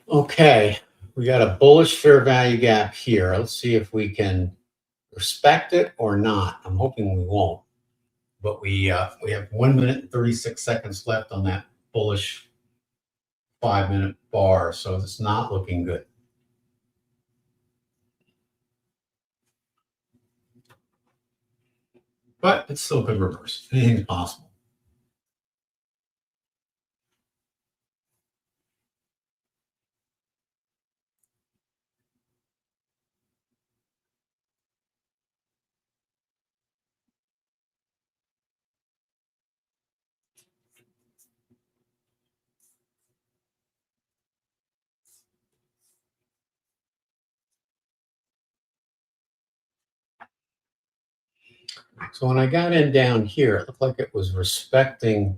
Okay, we got a bullish fair value gap here. Let's see if we can respect it or not. I'm hoping we won't. But we have 1 minute and 36 seconds left on that bullish 5 minute bar, so it's not looking good. But it's still good reverse. Anything's possible. So when I got in down here, it looked like it was respecting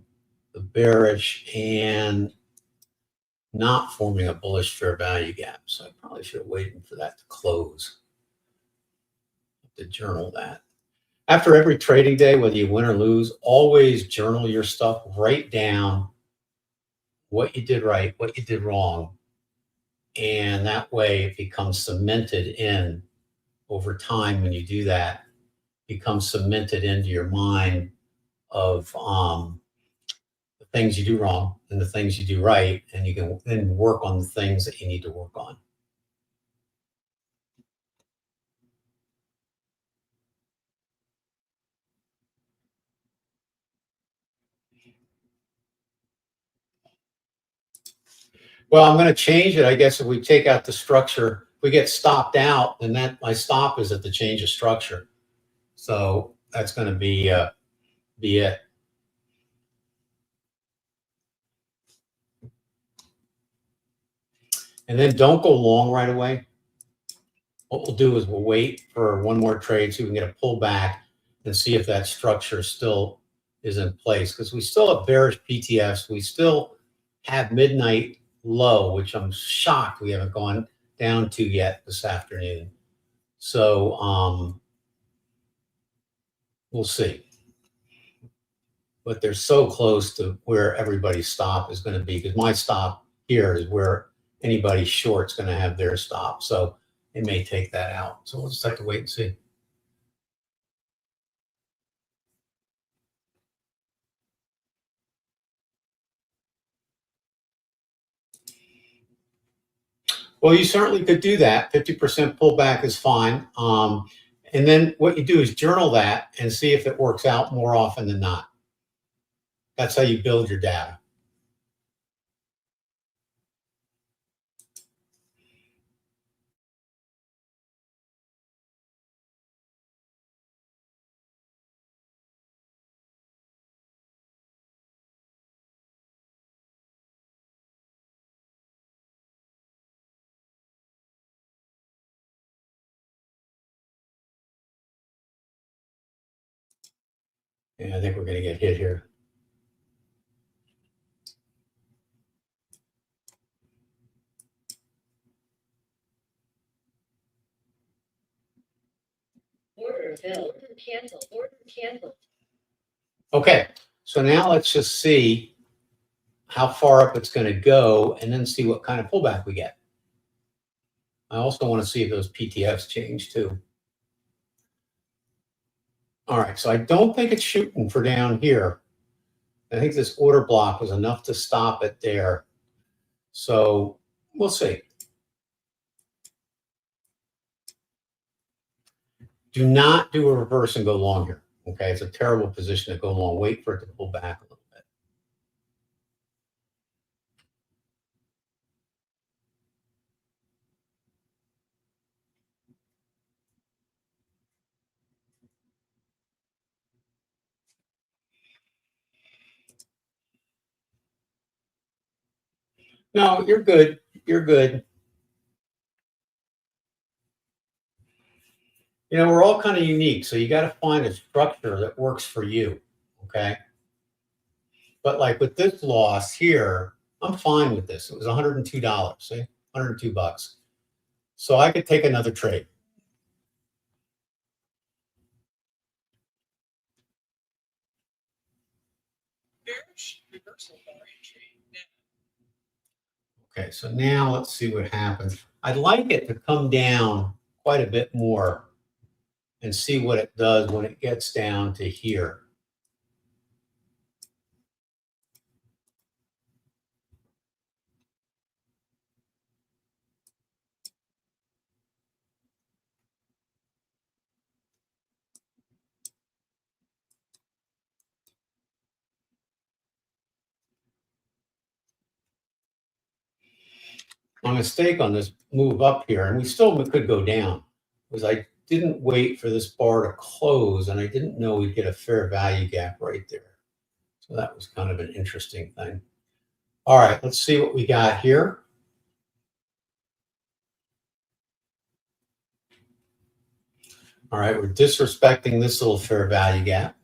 the bearish and not forming a bullish fair value gap. So I probably should have waited for that to close. To journal that. After every trading day, whether you win or lose, always journal your stuff. Write down what you did right, what you did wrong. And that way it becomes cemented in over time. When you do that, becomes cemented into your mind of the things you do wrong and the things you do right. And you can then work on the things that you need to work on. Well, I'm going to change it. I guess if we take out the structure, we get stopped out, and that my stop is at the change of structure. So that's going to be it. And then don't go long right away. What we'll do is we'll wait for one more trade so we can get a pullback and see if that structure still is in place. Because we still have bearish PTFs. We still have midnight low, which I'm shocked we haven't gone down to yet this afternoon. So we'll see. But they're so close to where everybody's stop is going to be, because my stop here is where anybody short's going to have their stop. So it may take that out. So we'll just have to wait and see. Well, you certainly could do that. 50% pullback is fine. And then what you do is journal that and see if it works out more often than not. That's how you build your data. Yeah, I think we're going to get hit here. Order filled. Order canceled. Order canceled. Okay, so now let's just see how far up it's going to go and then see what kind of pullback we get. I also want to see if those PTFs change too. All right, so I don't think it's shooting for down here. I think this order block was enough to stop it there. So we'll see. Do not do a reverse and go long here. Okay, it's a terrible position to go long. Wait for it to pull back a little bit. No, you're good. You're good. You know, we're all kind of unique, so you got to find a structure that works for you. Okay. But like with this loss here, I'm fine with this. It was $102. See, $102. So I could take another trade. Bearish reversal bar entry. Now, Okay, so now let's see what happens. I'd like it to come down quite a bit more and see what it does when it gets down to here. My mistake on this move up here, and we still could go down, was I didn't wait for this bar to close, and I didn't know we'd get a fair value gap right there. So that was kind of an interesting thing. All right, let's see what we got here. All right, we're disrespecting this little fair value gap.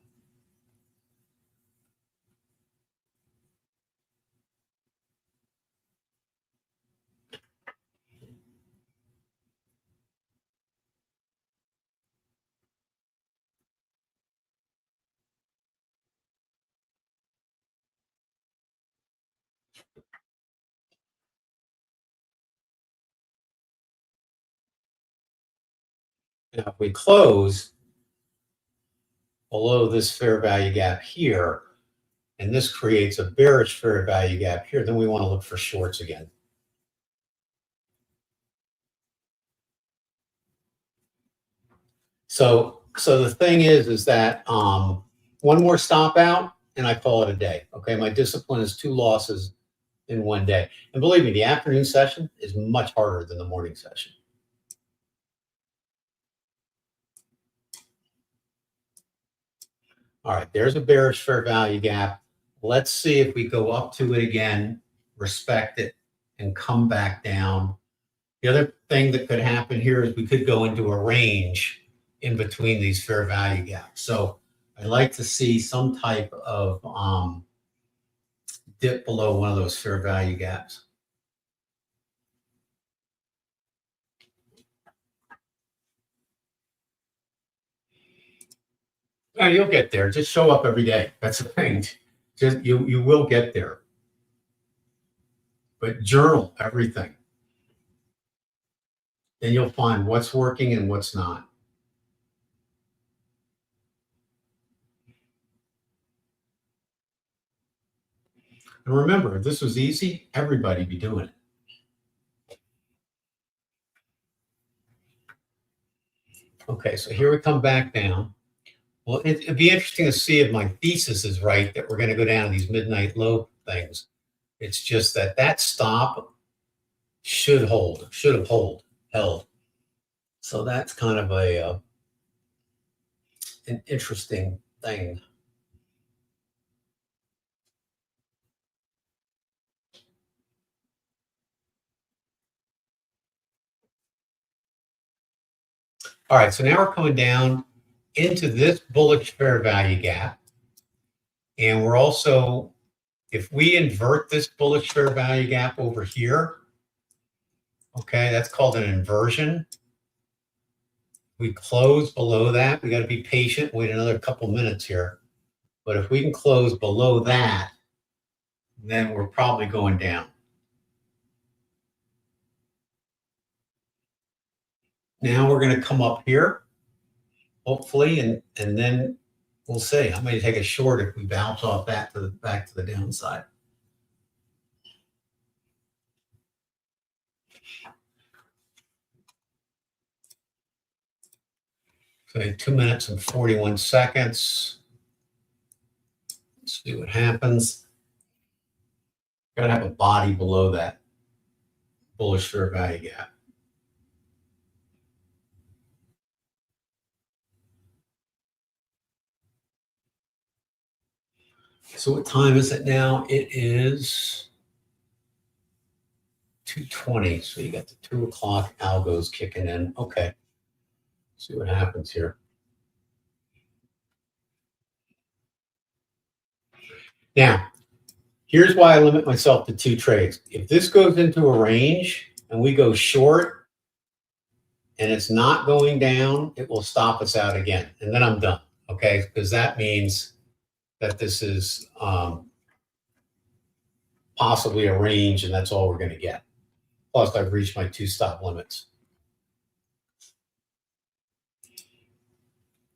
Now, if we close below this fair value gap here, and this creates a bearish fair value gap here, then we want to look for shorts again. So the thing is that one more stop out and I call it a day. Okay, my discipline is 2 losses in one day. And believe me, the afternoon session is much harder than the morning session. All right, there's a bearish fair value gap. Let's see if we go up to it again, respect it, and come back down. The other thing that could happen here is we could go into a range in between these fair value gaps. So I like to see some type of dip below one of those fair value gaps. Yeah, you'll get there. Just show up every day. That's the thing. Just you will get there. But journal everything. Then you'll find what's working and what's not. And remember, if this was easy, everybody'd be doing it. Okay, so here we come back down. Well, it'd be interesting to see if my thesis is right that we're going to go down these midnight low things. It's just that that stop should have held. So that's kind of an interesting thing. All right, so now we're coming down into this bullish fair value gap. And we're also, if we invert this bullish fair value gap over here, okay, that's called an inversion. We close below that. We got to be patient, wait another couple minutes here. But if we can close below that, then we're probably going down. Now we're going to come up here, hopefully, and then we'll see. I may take a short if we bounce off that to back to the downside. Okay, 2 minutes and 41 seconds. Let's see what happens. Got to have a body below that bullish fair value gap. So what time is it now? It is 2:20. So you got the 2 o'clock algos kicking in. Okay. See what happens here. Now, here's why I limit myself to 2 trades. If this goes into a range and we go short and it's not going down, it will stop us out again. And then I'm done. Okay. Because that means that this is possibly a range and that's all we're going to get. Plus, I've reached my 2 stop limits.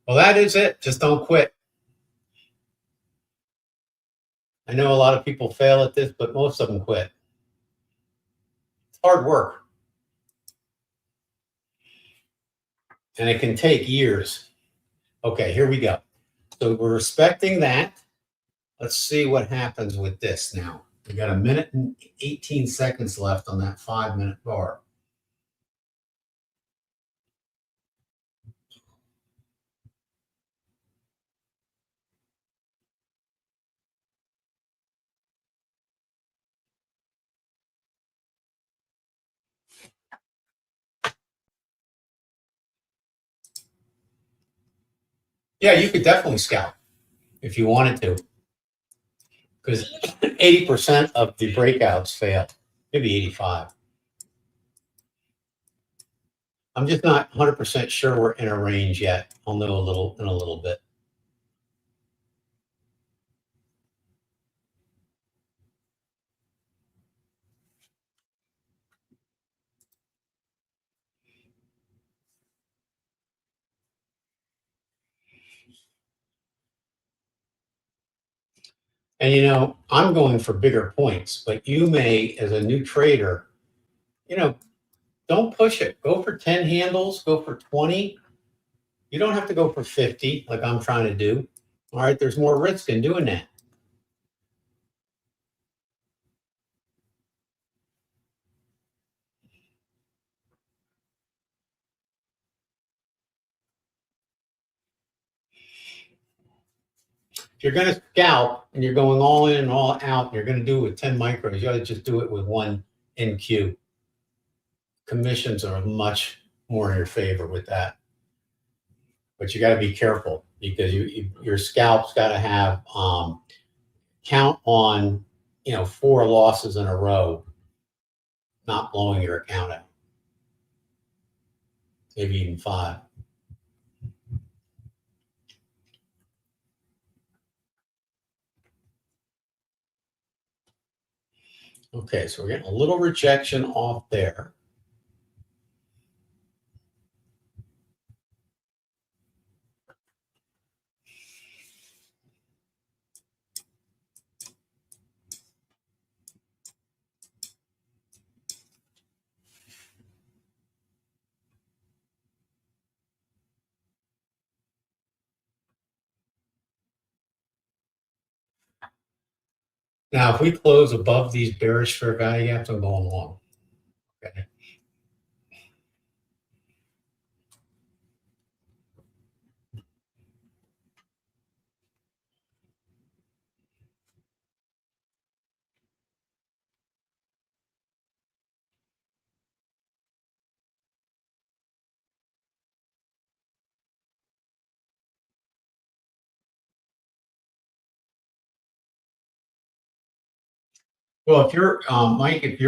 Well, that is it. Just don't quit. I know a lot of people fail at this, but most of them quit. It's hard work. And it can take years. Okay, here we go. So we're respecting that. Let's see what happens with this now. We got 1 minute and 18 seconds left on that 5-minute bar. Yeah, you could definitely scalp if you wanted to, because 80% of the breakouts fail, maybe 85. I'm just not 100% sure we're in a range yet. I'll know in a little bit. And you know, I'm going for bigger points, but you may, as a new trader, you know, don't push it. Go for 10 handles, go for 20. You don't have to go for 50 like I'm trying to do. All right, there's more risk in doing that. If you're going to scalp and you're going all in and all out, and you're going to do it with 10 micros, you got to just do it with 1 NQ. Commissions are much more in your favor with that. But you got to be careful because your scalp's got to have count on 4 losses in a row, not blowing your account out. Maybe even 5. Okay, so we're getting a little rejection off there. Now, if we close above these bearish fair value gaps, I'm going long. Okay. Well, if you're Mike, if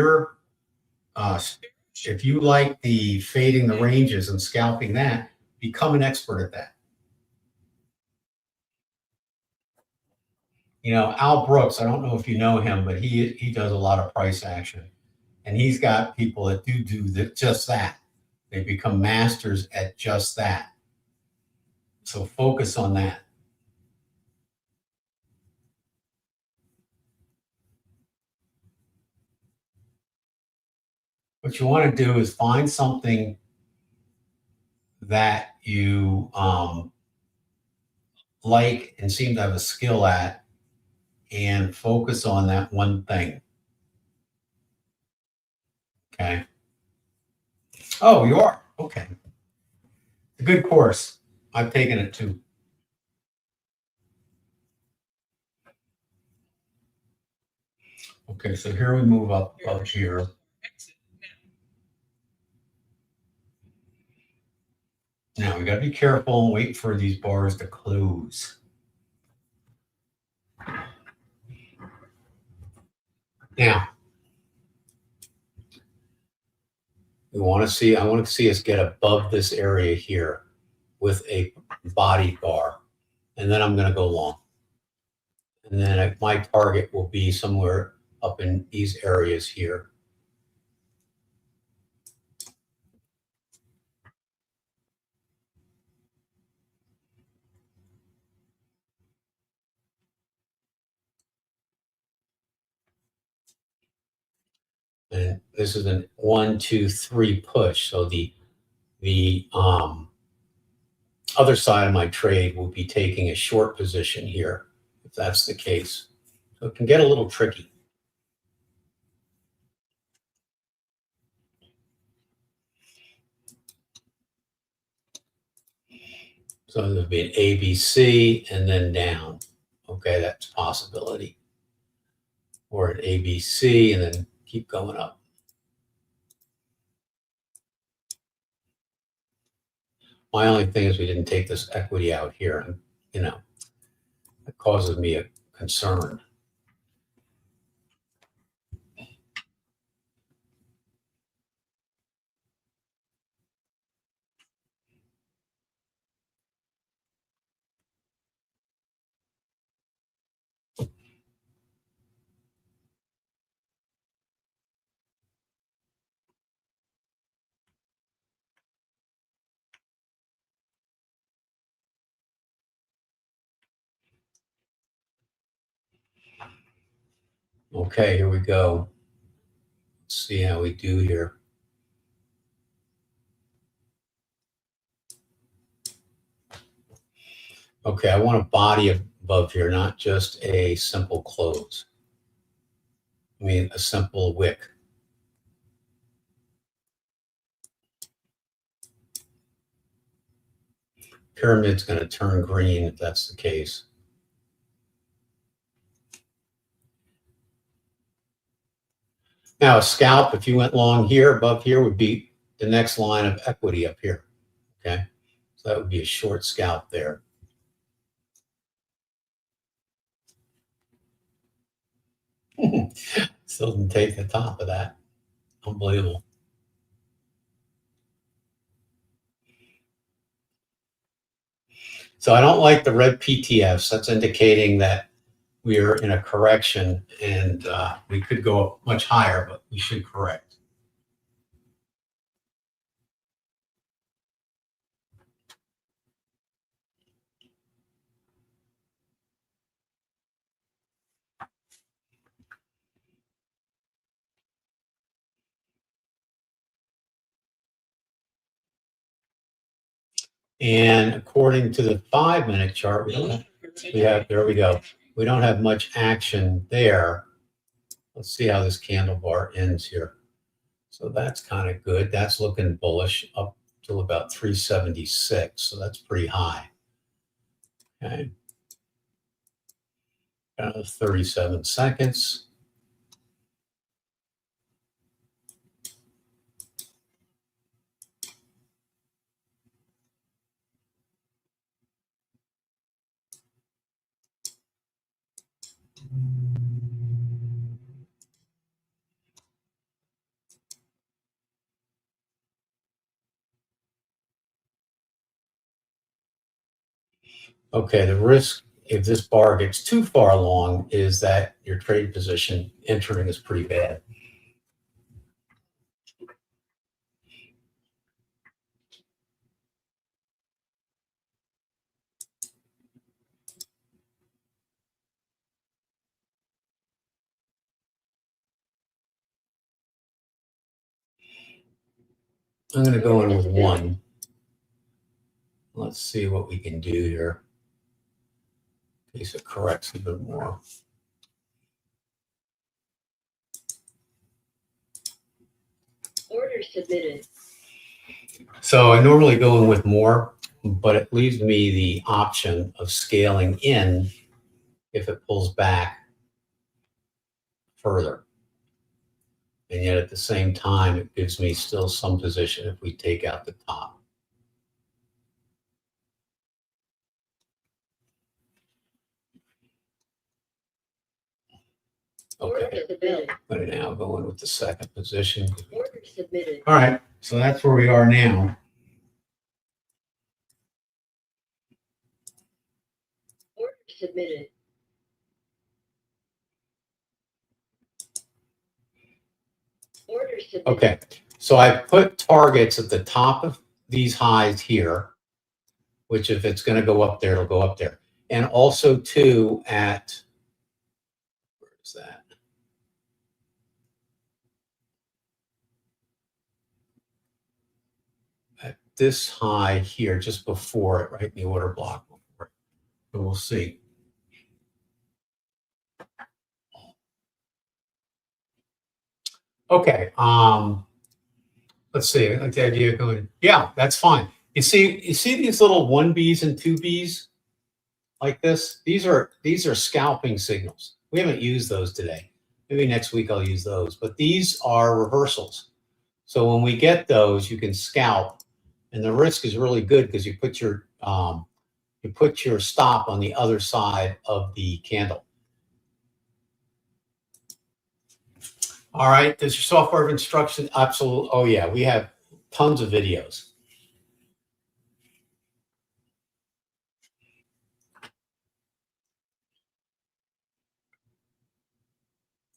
you like the fading the ranges and scalping that, become an expert at that. You know, Al Brooks, I don't know if you know him, but he does a lot of price action, and he's got people that do just that. They become masters at just that. So focus on that. What you want to do is find something that you like and seem to have a skill at, and focus on that one thing. Okay. Oh, you are? Okay. It's a good course. I've taken it too. Okay, so here we move up here. Exit now. Now we got to be careful and wait for these bars to close. Now, I want to see us get above this area here with a body bar, and then I'm going to go long. And then my target will be somewhere up in these areas here. And this is an 1, 2, 3 push. So the other side of my trade will be taking a short position here, if that's the case. So it can get a little tricky. So there'll be an A, B, C, and then down. Okay, that's a possibility. Or an A, B, C, and then keep going up. My only thing is we didn't take this equity out here, and it causes me a concern. Okay, here we go. Let's see how we do here. Okay, I want a body above here, not just a simple close. I mean, a simple wick. Pyramid's going to turn green if that's the case. Now, a scalp, if you went long here, above here, would be the next line of equity up here. Okay, so that would be a short scalp there. Still didn't take the top of that. Unbelievable. So I don't like the red PTFs. That's indicating that we are in a correction, and we could go up much higher, but we should correct. And according to the 5-minute chart, there we go. We don't have much action there. Let's see how this candle bar ends here. So that's kind of good. That's looking bullish up to about 376. So that's pretty high. Okay. Got 37 seconds. Okay, the risk if this bar gets too far along is that your trade position entering is pretty bad. I'm going to go in with 1. Let's see what we can do here in case it corrects a bit more. Order submitted. So I normally go in with more, but it leaves me the option of scaling in if it pulls back further. And yet at the same time, it gives me still some position if we take out the top. Okay, Order submitted. I'm going to now go in with the second position. Order submitted. All right, so that's where we are now. Order submitted. Order submitted. Okay, so I put targets at the top of these highs here, which if it's going to go up there, it'll go up there. And also too at, where is that? At this high here, just before it, right in the order block. So we'll see. Okay, let's see. I like the idea of going. Yeah, that's fine. You see these little 1Bs and 2Bs like this? These are scalping signals. We haven't used those today. Maybe next week I'll use those. But these are reversals. So when we get those, you can scalp, and the risk is really good because you put your stop on the other side of the candle. All right, does your software have instruction? Absolutely. Oh yeah, we have tons of videos.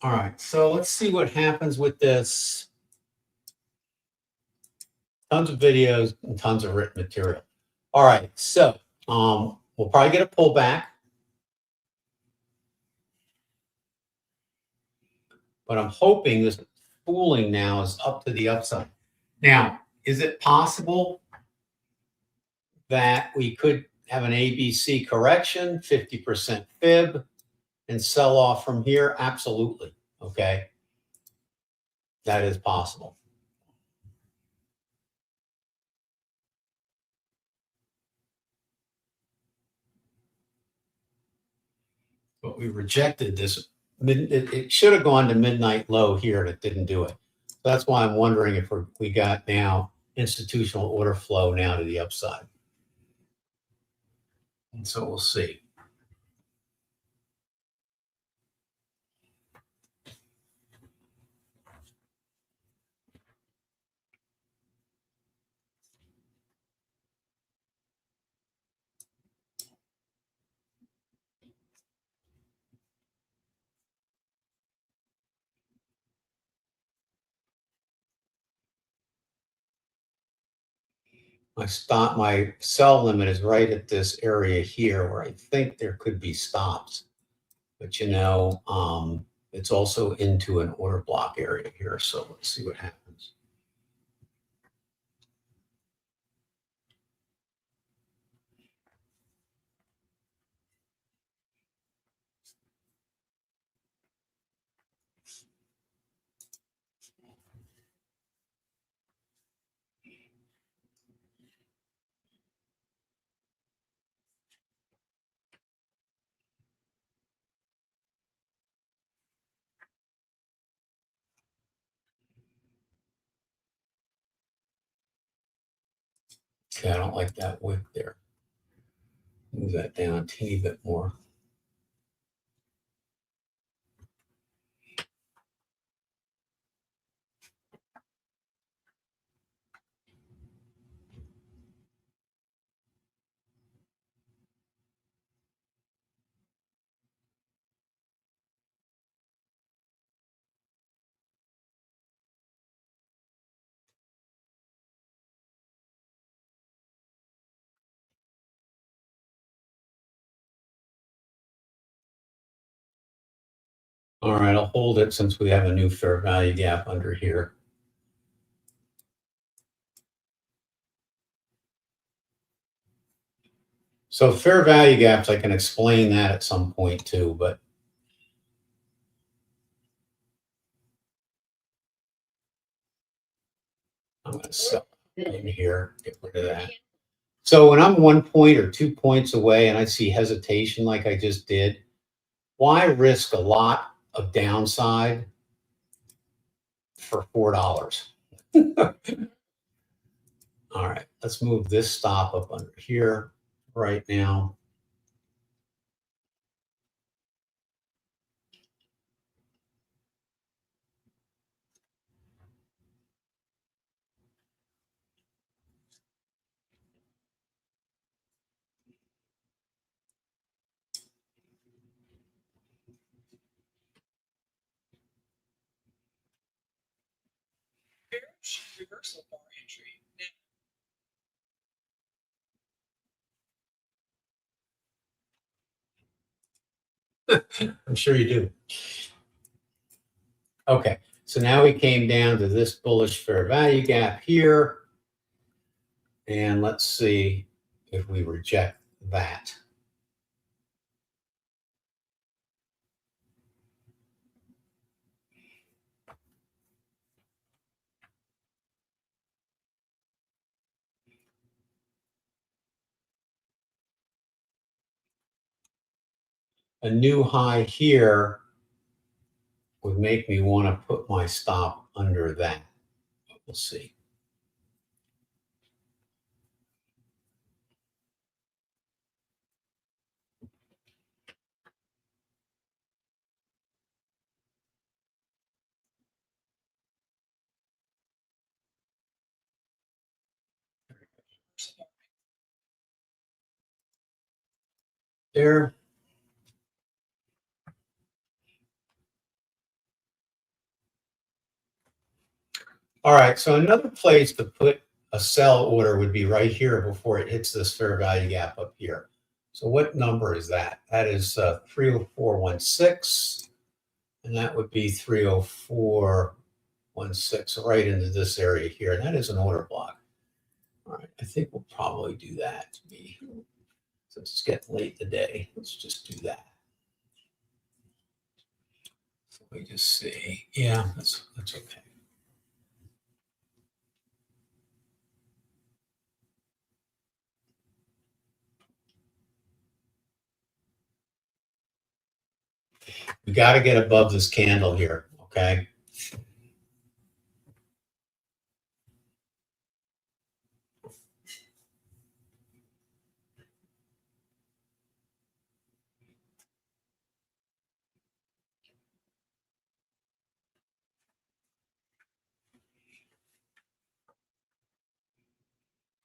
All right, so let's see what happens with this. Tons of videos and tons of written material. All right, so we'll probably get a pullback, but I'm hoping this spooling now is up to the upside. Now, is it possible that we could have an ABC correction, 50% fib, and sell off from here? Absolutely. Okay. That is possible. But we rejected this. It should have gone to midnight low here, and it didn't do it. So that's why I'm wondering if we got now institutional order flow now to the upside. And so we'll see. My sell limit is right at this area here where I think there could be stops. But you know, it's also into an order block area here. So let's see what happens. See, I don't like that wick there. Move that down a teeny bit more. All right, I'll hold it since we have a new fair value gap under here. So fair value gaps, I can explain that at some point too, but I'm going to sell in here, get rid of that. So when I'm 1 point or 2 points away and I see hesitation like I just did, why risk a lot of downside for $4? All right, let's move this stop up under here right now. Bearish reversal bar entry. I'm sure you do. Okay, so now we came down to this bullish fair value gap here. And let's see if we reject that. A new high here would make me want to put my stop under that. We'll see. There. All right, so another place to put a sell order would be right here before it hits this fair value gap up here. So what number is that? That is 30416, and that would be 30416 right into this area here. And that is an order block. All right, I think we'll probably do that to be, since it's getting late in the day. Let's just do that. So we just see, yeah, that's okay. We got to get above this candle here, okay?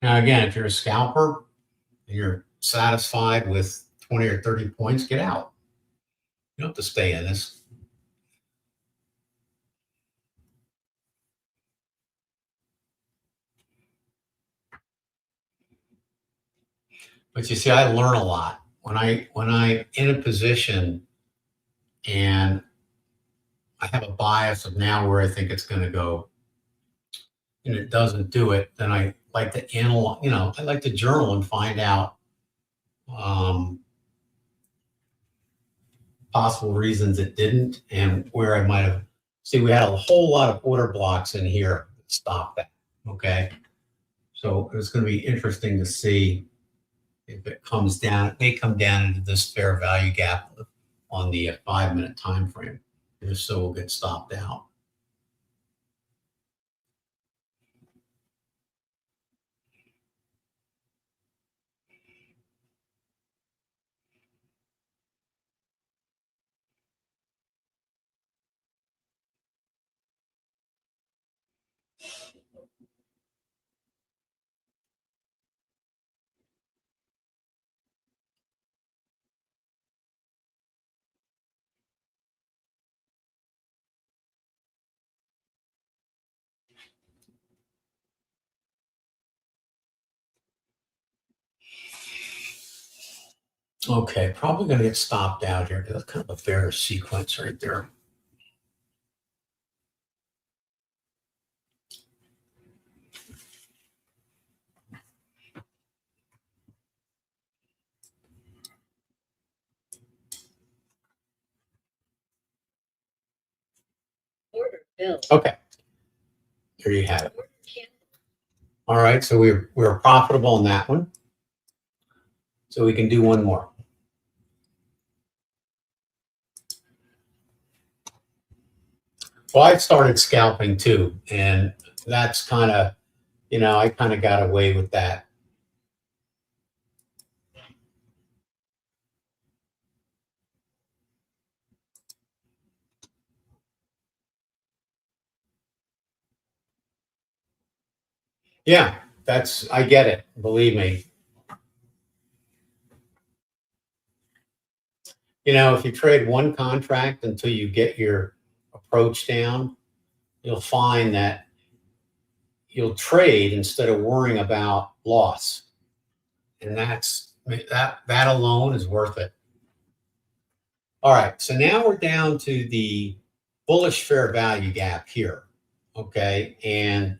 Now, again, if you're a scalper and you're satisfied with 20 or 30 points, get out. You don't have to stay in this. But you see, I learn a lot when I'm in a position and I have a bias of now where I think it's going to go, and it doesn't do it. Then I like to analyze. I like to journal and find out possible reasons it didn't and where I might have. See, we had a whole lot of order blocks in here that stopped that. Okay, so it's going to be interesting to see if it comes down. It may come down into this fair value gap on the 5-minute time frame. If so, we'll get stopped out. Okay, probably going to get stopped out here because that's kind of a fair sequence right there. Order filled. Okay, there you have it. Order canceled. All right, so we're profitable in that one. So we can do one more. Well, I started scalping too, and that's kind of, I kind of got away with that. Yeah, I get it. Believe me. If you trade one contract until you get your approach down, you'll find that you'll trade instead of worrying about loss. And that alone is worth it. All right, so now we're down to the bullish fair value gap here. Okay, and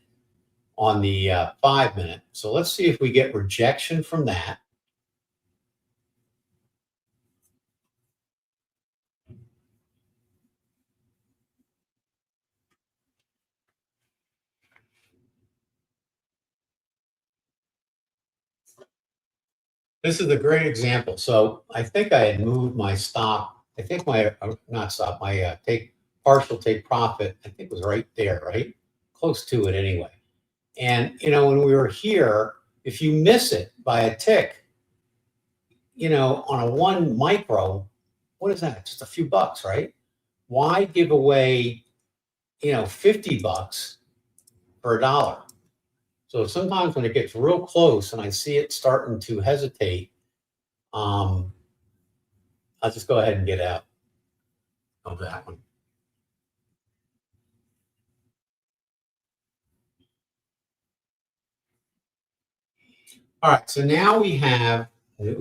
on the 5 minute. So let's see if we get rejection from that. This is a great example. So I think I had moved my stop. I think my, not stop, my partial take profit, I think was right there, right? Close to it anyway. And, when we were here, if you miss it by a tick, on a 1 micro, what is that? Just a few bucks, right? Why give away, $50 for $1? So sometimes when it gets real close and I see it starting to hesitate, I'll just go ahead and get out of that one. All right, so now we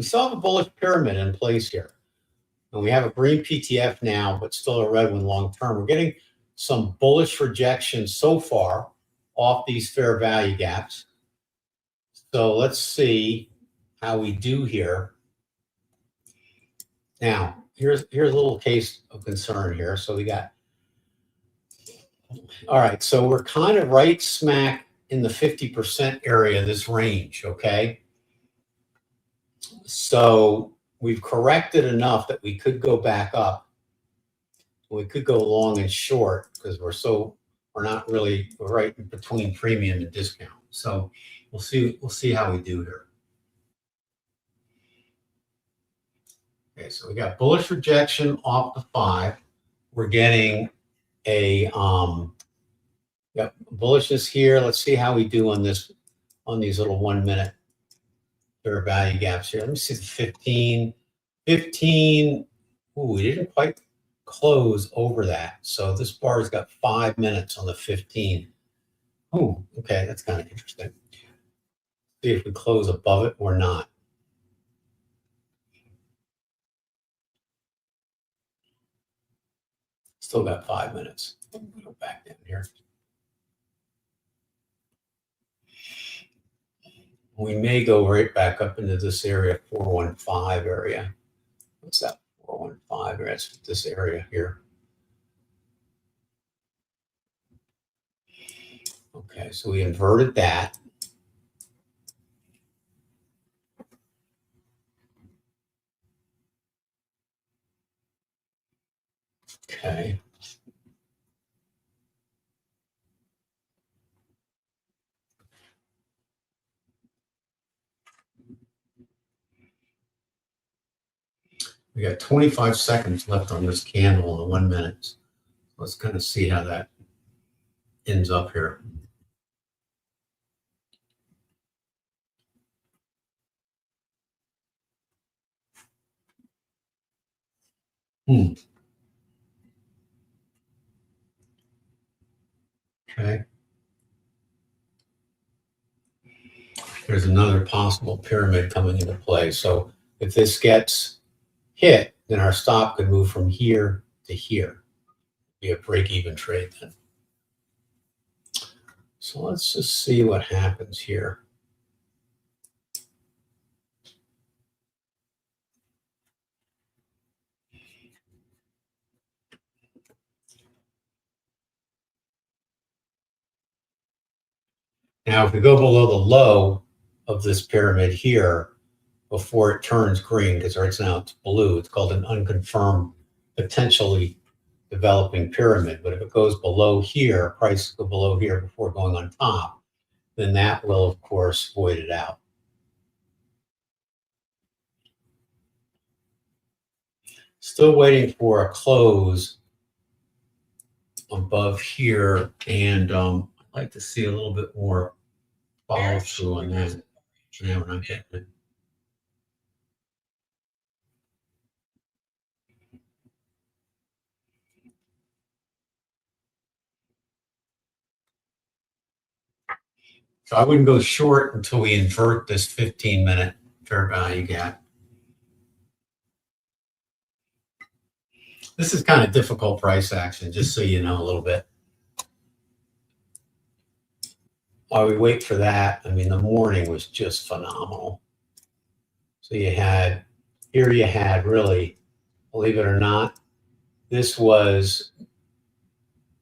still have a bullish pyramid in place here. And we have a green PTF now, but still a red one long term. We're getting some bullish rejection so far off these fair value gaps. So let's see how we do here. Now, here's a little case of concern here. So all right, so we're kind of right smack in the 50% area of this range, okay? So we've corrected enough that we could go back up. We could go long and short because we're right in between premium and discount. So we'll see how we do here. Okay, so we got bullish rejection off the 5. We're getting a bullishness here. Let's see how we do on these little 1 minute fair value gaps here. Let me see the 15. 15. Ooh, we didn't quite close over that. So this bar's got 5 minutes on the 15. Oh, okay, that's kind of interesting. See if we close above it or not. Still got 5 minutes. Go back down here. We may go right back up into this area, 415 area. What's that? 415, that's this area here. Okay, so we inverted that. Okay. We got 25 seconds left on this candle in the 1 minute. Let's kind of see how that ends up here. Okay. There's another possible pyramid coming into play. So If this gets hit, then our stop could move from here to here. Be a break-even trade then. So let's just see what happens here. Now, if we go below the low of this pyramid here, before it turns green, because right now it's blue, it's called an unconfirmed, potentially developing pyramid. But if it goes below here, prices go below here before going on top, then that will, of course, void it out. Still waiting for a close above here, and I'd like to see a little bit more follow through on that. Yeah, we're not getting it. So I wouldn't go short until we invert this 15-minute fair value gap. This is kind of difficult price action, just so you know a little bit. While we wait for that, I mean, the morning was just phenomenal. So you had really, believe it or not, this was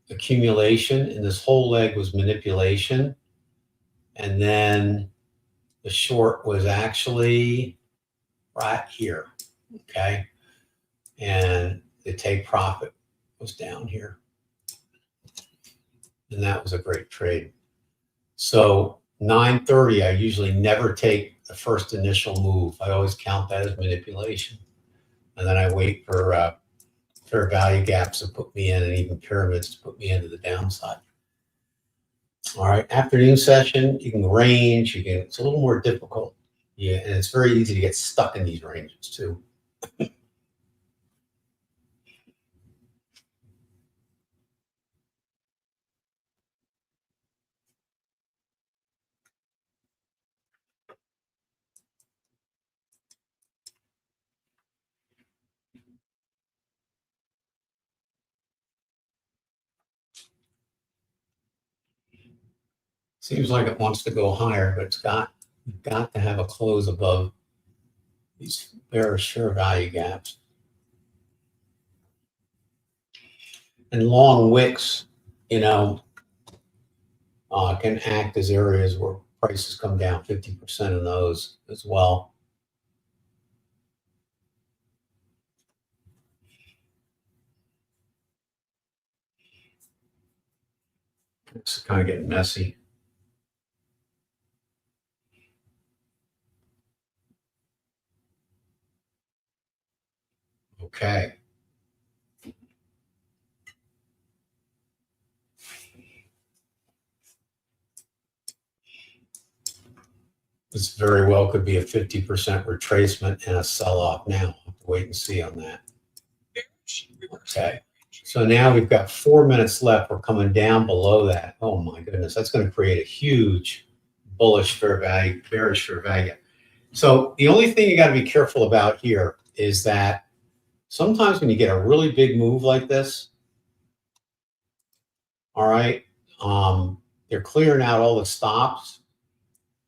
accumulation, and this whole leg was manipulation. And then the short was actually right here, okay? And the take profit was down here. And that was a great trade. So 9:30, I usually never take the first initial move. I always count that as manipulation. And then I wait for fair value gaps to put me in, and even pyramids to put me into the downside. All right, afternoon session, you can range, it's a little more difficult. Yeah, and it's very easy to get stuck in these ranges too. Seems like it wants to go higher, but it's got to have a close above these bearish fair value gaps. And long wicks, can act as areas where prices come down 50% in those as well. It's kind of getting messy. Okay. This very well could be a 50% retracement and a sell-off now. I'll have to wait and see on that. Okay. So now we've got 4 minutes left. We're coming down below that. Oh my goodness, that's going to create a huge bullish fair value, bearish fair value. So the only thing you got to be careful about here is that sometimes when you get a really big move like this, all right, they're clearing out all the stops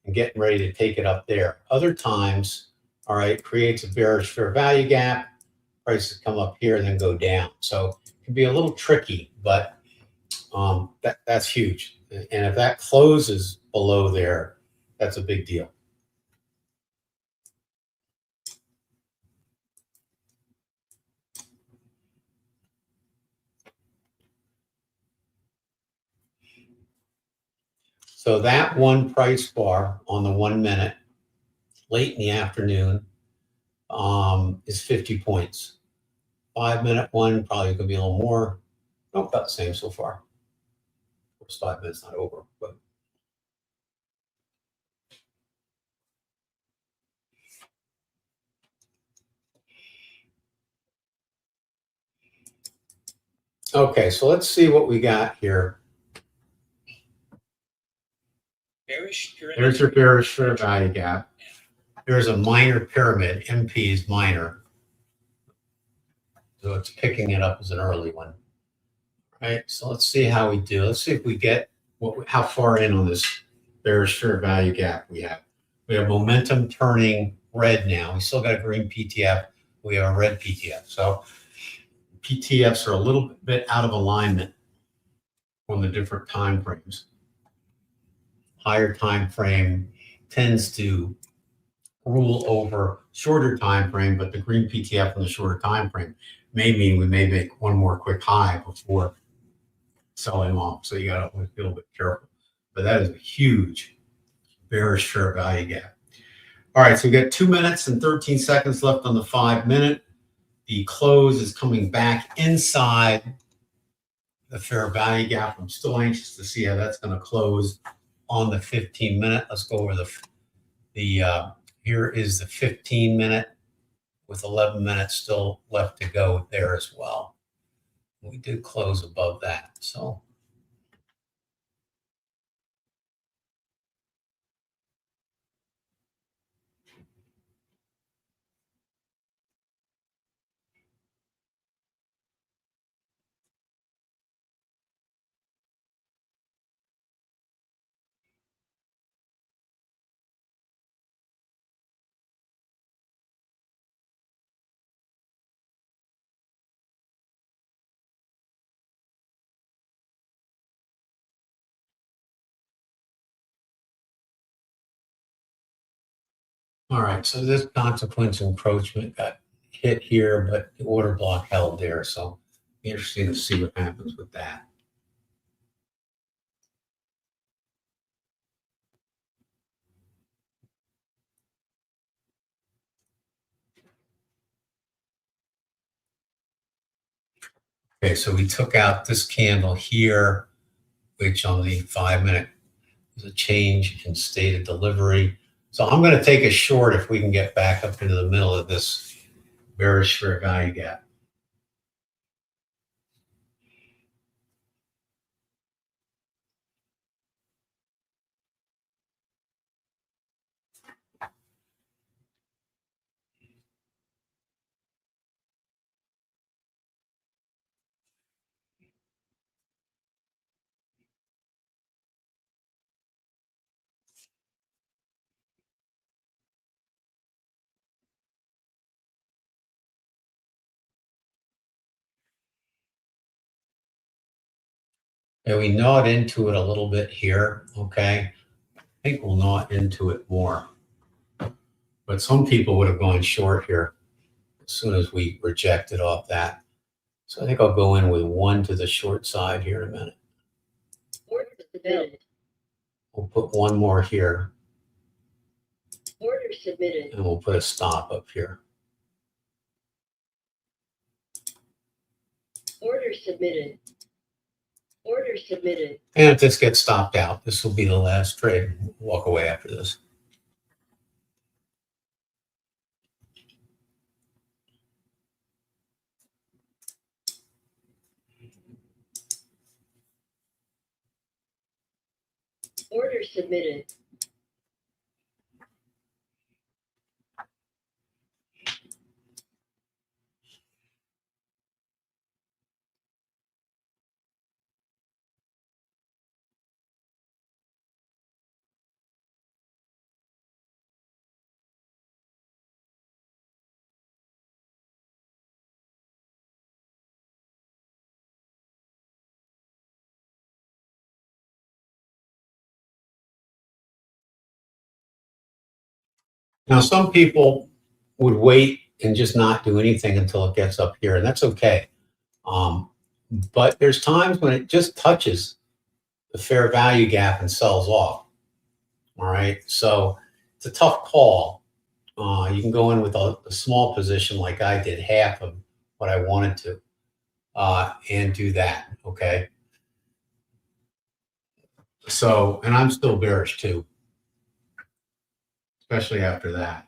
and getting ready to take it up there. Other times, all right, creates a bearish fair value gap. Prices come up here and then go down. So it can be a little tricky, but that's huge. And if that closes below there, that's a big deal. So that one price bar on the 1 minute late in the afternoon is 50 points. 5 minute one probably going to be a little more. Oh, about the same so far. Of course, 5 minutes not over, but okay. So let's see what we got here. There's your bearish fair value gap. Here's a minor pyramid. MP is minor. So it's picking it up as an early one. Right, so let's see how we do. Let's see if we get how far in on this bearish fair value gap we have. We have momentum turning red now. We still got a green PTF. We have a red PTF. So PTFs are a little bit out of alignment on the different time frames. Higher time frame tends to rule over shorter time frame, but the green PTF on the shorter time frame may mean we may make one more quick high before selling off. So you got to be a little bit careful. But that is a huge bearish fair value gap. All right, so we got 2 minutes and 13 seconds left on the 5 minute. The close is coming back inside the fair value gap. I'm still anxious to see how that's going to close on the 15 minute. Let's go over here is the 15 minute with 11 minutes still left to go there as well. We did close above that. So all right, so this consequence encroachment got hit here, but the order block held there. So interesting to see what happens with that. Okay, so we took out this candle here, which on the 5 minute is a change in state of delivery. So I'm going to take a short if we can get back up into the middle of this bearish fair value gap. And we gnawed into it a little bit here, okay? I think we'll gnaw into it more. But some people would have gone short here as soon as we rejected off that. So I think I'll go in with 1 to the short side here in a minute. Order submitted. We'll put 1 more here. Order submitted. And we'll put a stop up here. Order submitted. Order submitted. And if this gets stopped out, this will be the last trade. We'll walk away after this. Order submitted. Now, some people would wait and just not do anything until it gets up here, and that's okay. But there's times when it just touches the fair value gap and sells off. All right, so it's a tough call. You can go in with a small position like I did, half of what I wanted to, and do that, okay? So, and I'm still bearish too, especially after that.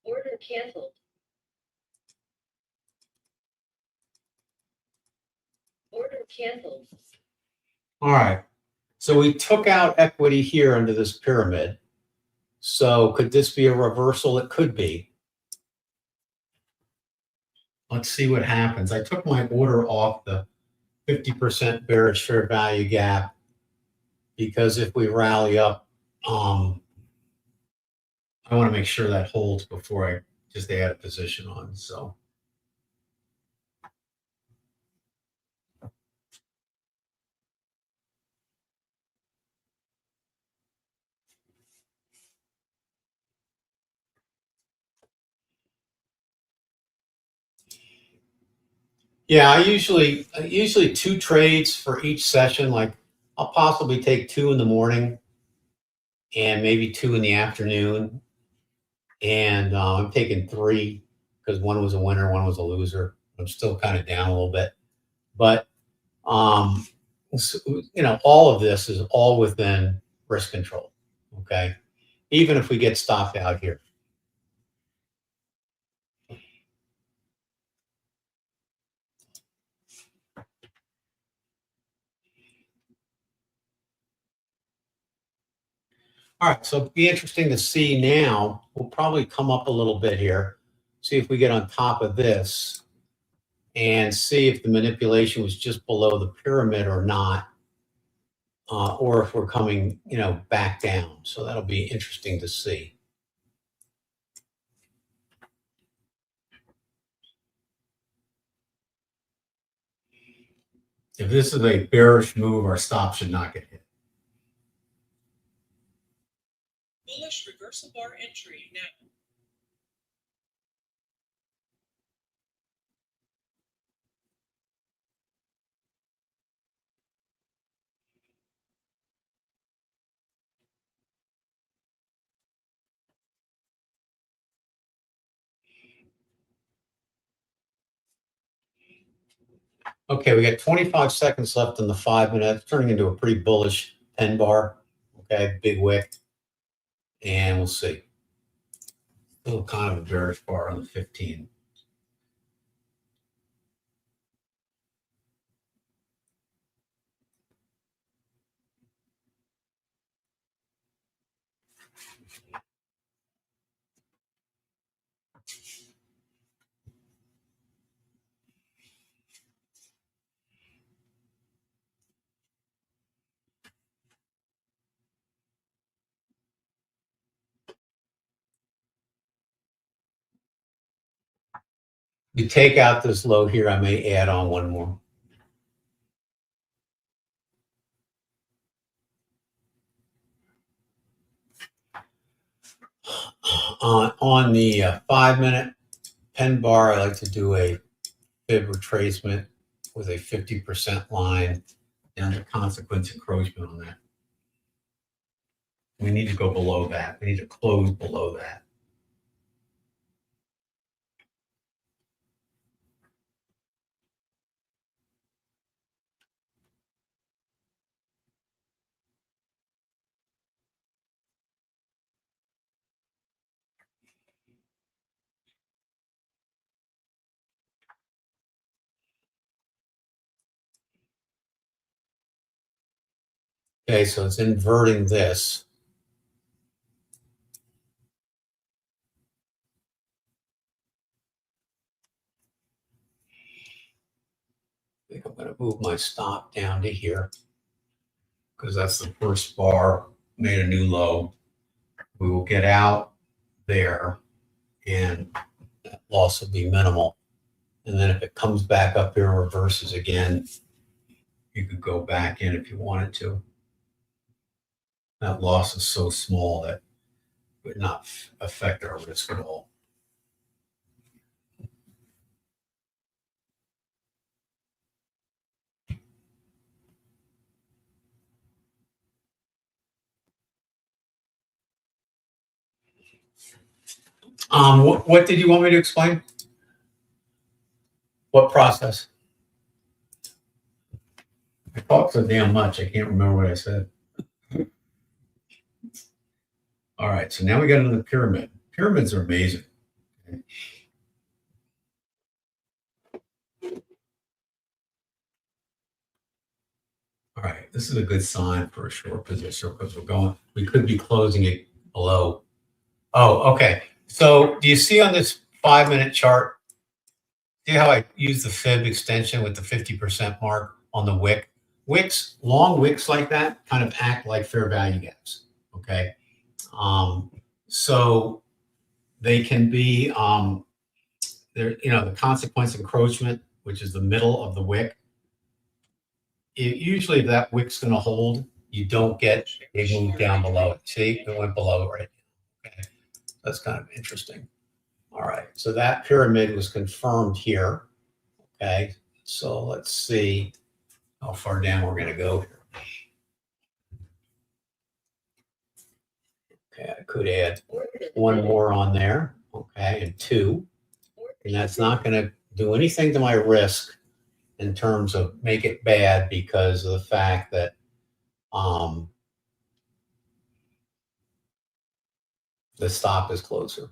Order canceled. Order canceled. All right. So we took out equity here under this pyramid. So could this be a reversal? It could be. Let's see what happens. I took my order off the 50% bearish fair value gap because if we rally up, I want to make sure that holds before I just add a position on. So. Yeah, I usually 2 trades for each session. Like I'll possibly take 2 in the morning and maybe 2 in the afternoon. And I'm taking 3 because one was a winner, one was a loser. I'm still kind of down a little bit, but so, all of this is all within risk control. Okay, even if we get stopped out here. All right, so it'll be interesting to see now. We'll probably come up a little bit here, see if we get on top of this and see if the manipulation was just below the pyramid or not, or if we're coming, back down. So that'll be interesting to see. If this is a bearish move, our stop should not get hit. Bullish reversal bar entry now. Okay, we got 25 seconds left in the 5 minutes, turning into a pretty bullish 10 bar. Okay, big wick. And we'll see. Still kind of a bearish bar on the 15. You take out this low here, I may add on one more. On the 5 minute 10 bar, I like to do a fib retracement with a 50% line and the consequence encroachment on that. We need to go below that. We need to close below that. Okay, so it's inverting this. I think I'm going to move my stop down to here because that's the first bar, made a new low. We will get out there and that loss will be minimal. And then if it comes back up here and reverses again, you could go back in if you wanted to. That loss is so small that it would not affect our risk at all. What did you want me to explain? What process? I talked so damn much, I can't remember what I said. All right, so now we got into the pyramid. Pyramids are amazing. All right, this is a good sign for a short position because we could be closing it below. Oh, okay. So do you see on this 5-minute chart, see how I use the fib extension with the 50% mark on the wick? Wicks, long wicks like that kind of act like fair value gaps, okay? So they can be, the consequence encroachment, which is the middle of the wick. Usually if that wick's going to hold, you don't get a move down below it. See, it went below it right now. Okay, that's kind of interesting. All right, so that pyramid was confirmed here. Okay, so let's see how far down we're going to go here. Okay, I could add one more on there. Okay, and 2. And that's not going to do anything to my risk in terms of make it bad because of the fact that the stop is closer.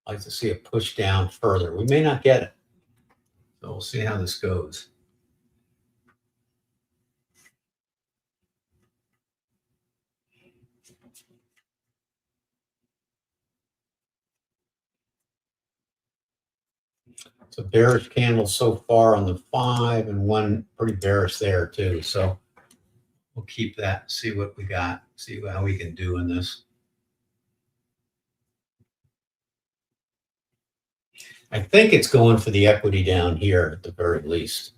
I'd like to see it push down further. We may not get it. So we'll see how this goes. It's a bearish candle so far on the 5 and one pretty bearish there too. So we'll keep that, see what we got, see how we can do in this. I think it's going for the equity down here at the very least.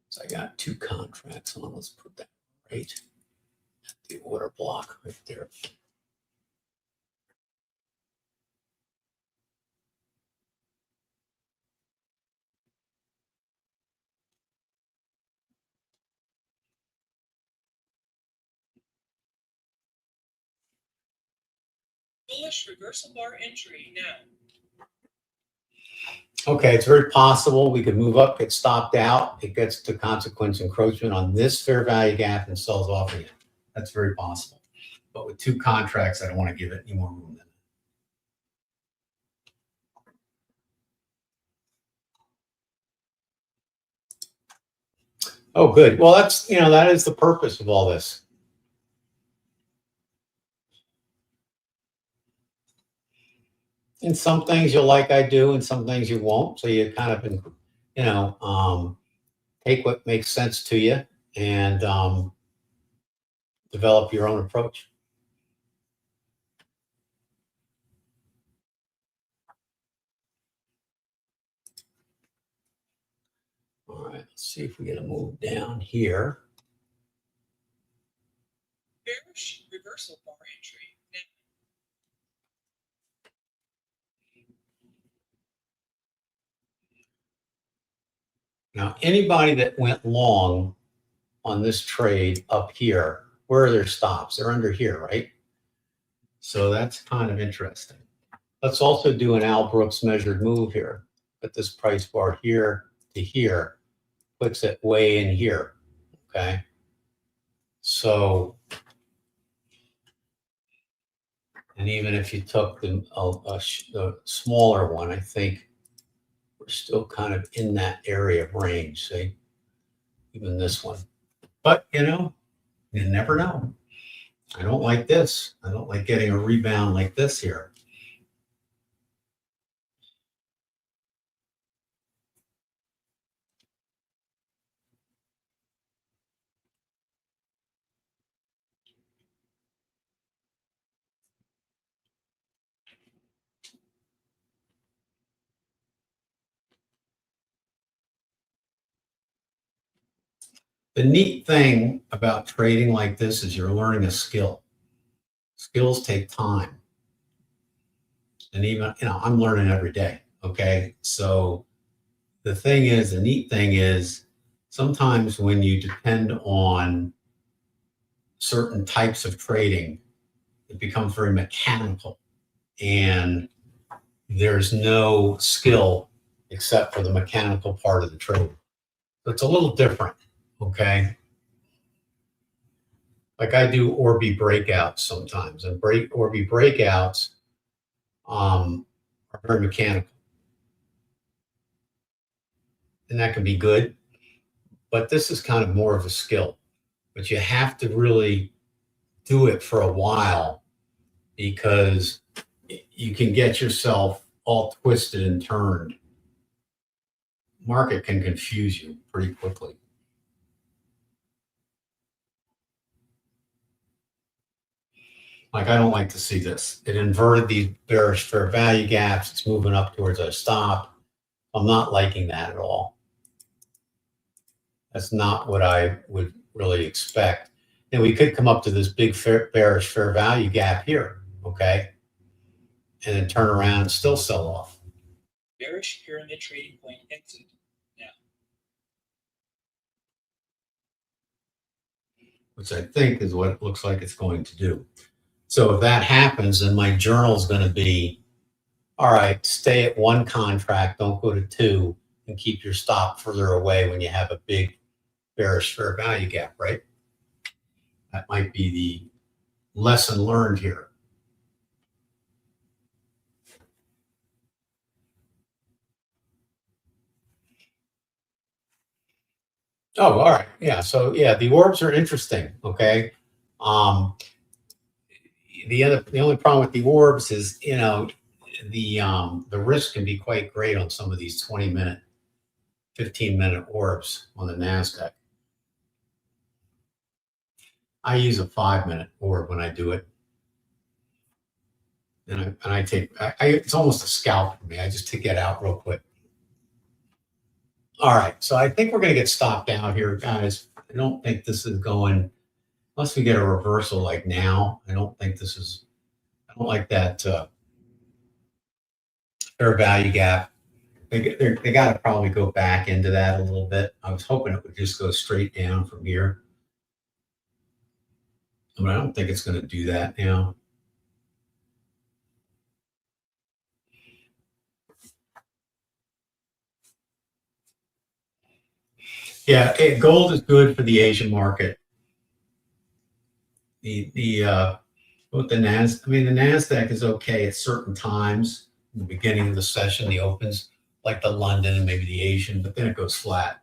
So I got 2 contracts on. Let's put that right at the order block right there. Bullish reversal bar entry now. Okay, it's very possible we could move up, get stopped out. It gets to consequence encroachment on this fair value gap and sells off again. That's very possible. But with 2 contracts, I don't want to give it any more room than that. Oh, good. Well, that's, that is the purpose of all this. And some things you'll like I do, and some things you won't. So you kind of, take what makes sense to you and develop your own approach. All right, let's see if we get a move down here. Bearish reversal bar entry now. Now, anybody that went long on this trade up here, where are their stops? They're under here, right? So that's kind of interesting. Let's also do an Al Brooks measured move here. Put this price bar here to here, puts it way in here, okay? So, and even if you took the smaller one, I think we're still kind of in that area of range, see? Even this one. But, you never know. I don't like this. I don't like getting a rebound like this here. The neat thing about trading like this is you're learning a skill. Skills take time. And even, I'm learning every day. Okay. So the neat thing is sometimes when you depend on certain types of trading, it becomes very mechanical and there's no skill except for the mechanical part of the trade. So it's a little different. Okay. Like I do Orby breakouts sometimes, and Orby breakouts are very mechanical. And that can be good, but this is kind of more of a skill. But you have to really do it for a while because you can get yourself all twisted and turned. Market can confuse you pretty quickly. Like I don't like to see this. It inverted these bearish fair value gaps. It's moving up towards a stop. I'm not liking that at all. That's not what I would really expect. And we could come up to this big bearish fair value gap here, okay? And then turn around and still sell off. Bearish pyramid trading point exit now. Which I think is what it looks like it's going to do. So if that happens, then my journal is going to be, all right, stay at one contract, don't go to two, and keep your stop further away when you have a big bearish fair value gap, right? That might be the lesson learned here. Oh, all right. Yeah. So yeah, the orbs are interesting. Okay. The only problem with the orbs is, the risk can be quite great on some of these 20-minute, 15-minute orbs on the NASDAQ. I use a 5-minute orb when I do it. And I take, it's almost a scalp for me. I just take it out real quick. All right. So I think we're going to get stopped out here, guys. I don't think this is going, unless we get a reversal like now. I don't think this is, I don't like that fair value gap. They got to probably go back into that a little bit. I was hoping it would just go straight down from here. But I don't think it's going to do that now. Yeah, gold is good for the Asian market. Both the NASDAQ is okay at certain times. In the beginning of the session, the opens, like the London and maybe the Asian, but then it goes flat.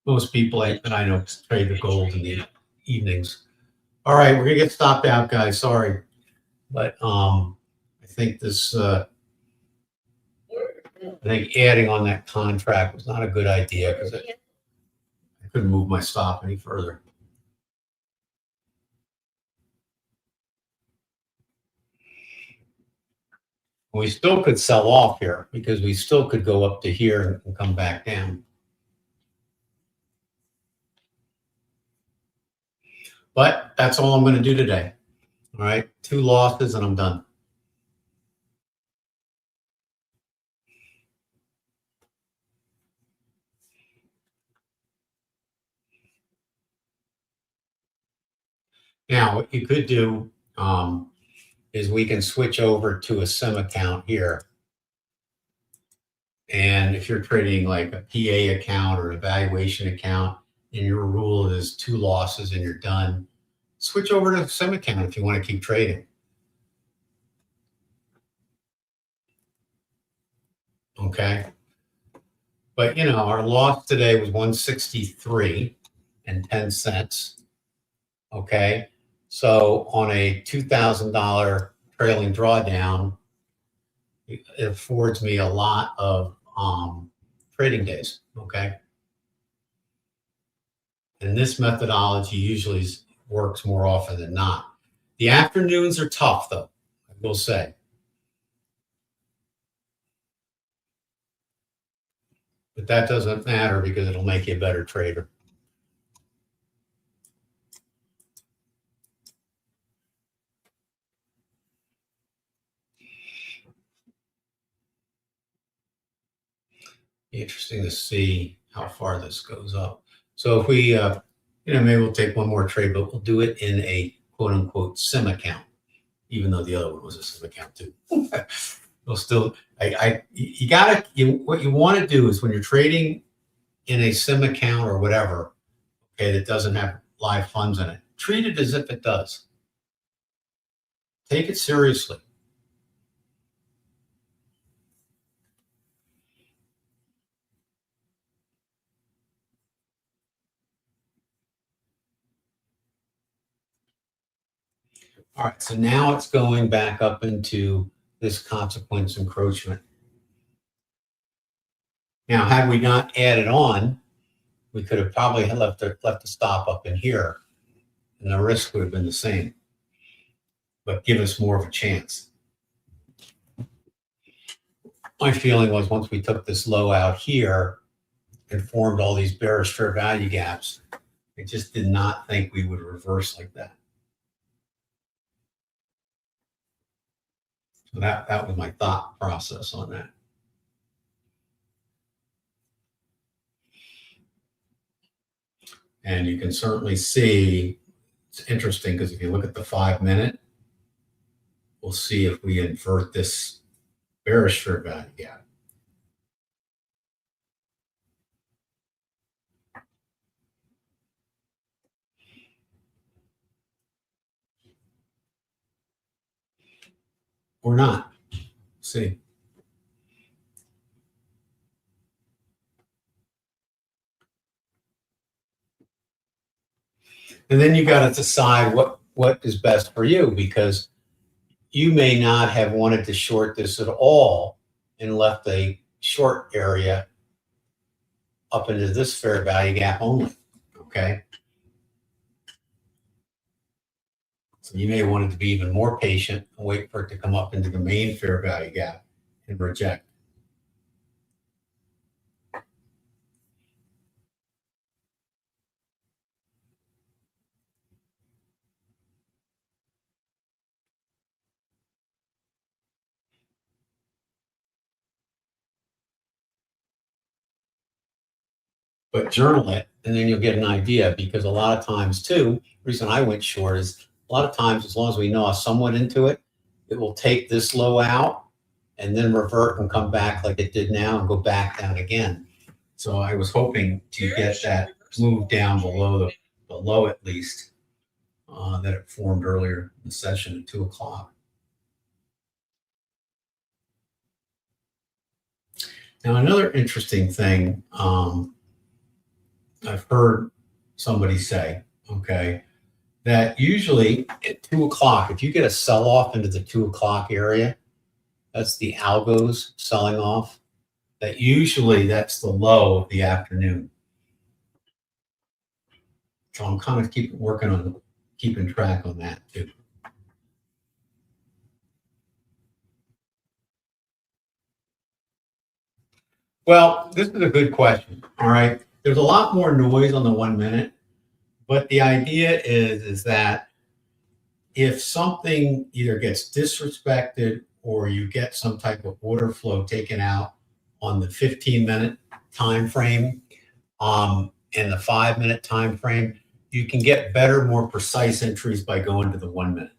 Most people that I know trade the gold in the evenings. All right, we're gonna get stopped out, guys. Sorry, but I think this. I think adding on that contract was not a good idea because I couldn't move my stop any further. We still could sell off here because we still could go up to here and come back down. But that's all I'm going to do today. All right, 2 losses and I'm done. Now, what you could do is we can switch over to a sim account here. And if you're trading like a PA account or a valuation account and your rule is 2 losses and you're done, switch over to a sim account if you want to keep trading. Okay. But our loss today was 163.10. Okay. So on a $2,000 trailing drawdown, it affords me a lot of trading days. Okay. And this methodology usually works more often than not. The afternoons are tough, though, I will say. But that doesn't matter because it'll make you a better trader. Be interesting to see how far this goes up. So if we, maybe we'll take one more trade, but we'll do it in a quote unquote sim account, even though the other one was a sim account too. We'll still, what you want to do is when you're trading in a sim account or whatever, okay, that doesn't have live funds in it, treat it as if it does. Take it seriously. All right, so now it's going back up into this consequence encroachment. Now, had we not added on, we could have probably left the stop up in here, and the risk would have been the same, but give us more of a chance. My feeling was once we took this low out here and formed all these bearish fair value gaps, I just did not think we would reverse like that. So that was my thought process on that. And you can certainly see, it's interesting because if you look at the 5 minute, we'll see if we invert this bearish fair value gap. Or not. See. And then you got to decide what is best for you, because you may not have wanted to short this at all and left a short area up into this fair value gap only. Okay. So you may want it to be even more patient and wait for it to come up into the main fair value gap and reject. But journal it, and then you'll get an idea, because a lot of times too, the reason I went short is a lot of times, as long as we know somewhat into it, it will take this low out and then revert and come back like it did now and go back down again. So I was hoping to get that move down below the low at least that it formed earlier in the session at 2 o'clock. Now, another interesting thing I've heard somebody say, okay, that usually at 2 o'clock, if you get a sell-off into the 2 o'clock area, that's the algos selling off, that usually that's the low of the afternoon. So I'm kind of keeping track on that too. Well, this is a good question. All right. There's a lot more noise on the 1 minute, but the idea is that if something either gets disrespected or you get some type of order flow taken out on the 15-minute time frame and the 5-minute time frame, you can get better, more precise entries by going to the 1 minute.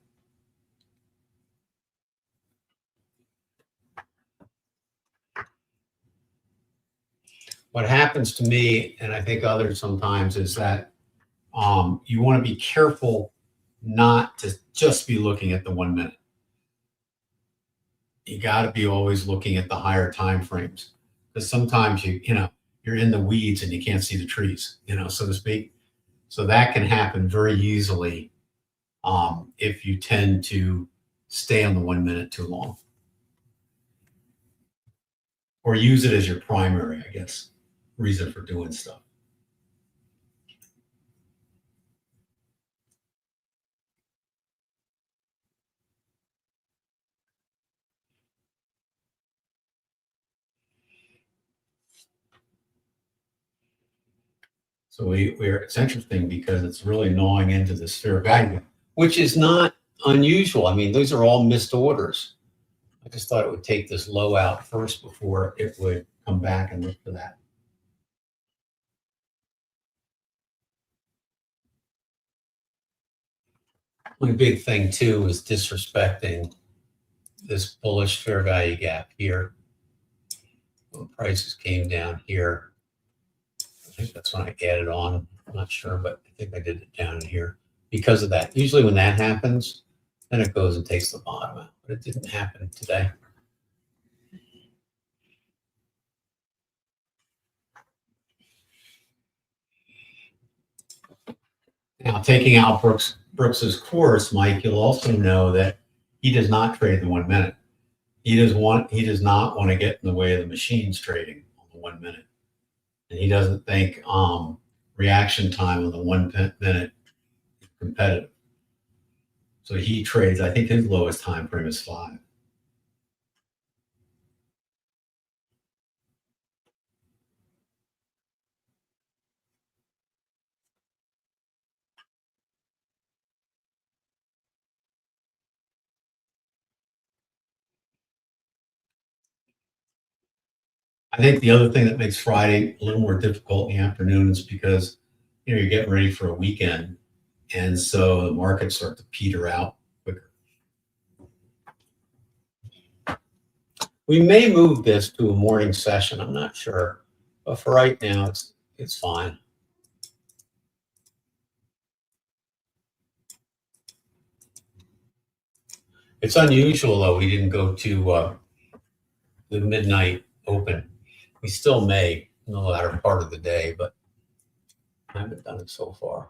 What happens to me, and I think others sometimes, is that you want to be careful not to just be looking at the 1 minute. You got to be always looking at the higher time frames, because sometimes you're in the weeds and you can't see the trees, so to speak. So that can happen very easily if you tend to stay on the 1 minute too long, or use it as your primary, I guess, reason for doing stuff. So it's interesting because it's really gnawing into this fair value, which is not unusual. I mean, those are all missed orders. I just thought it would take this low out first before it would come back and look for that. One big thing too is disrespecting this bullish fair value gap here. When prices came down here, I think that's when I added on. I'm not sure, but I think I did it down here because of that. Usually when that happens, then it goes and takes the bottom out, but it didn't happen today. Now, taking out Brooks's course, Mike, you'll also know that he does not trade the 1 minute. He does not want to get in the way of the machines trading on the 1 minute. And he doesn't think reaction time on the 1 minute is competitive. So he trades, I think his lowest time frame is 5. I think the other thing that makes Friday a little more difficult in the afternoon is because, you know, you're getting ready for a weekend. And so the markets start to peter out quicker. We may move this to a morning session. I'm not sure. But for right now, it's fine. It's unusual, though, we didn't go to the midnight open. We still may in the latter part of the day, but I haven't done it so far.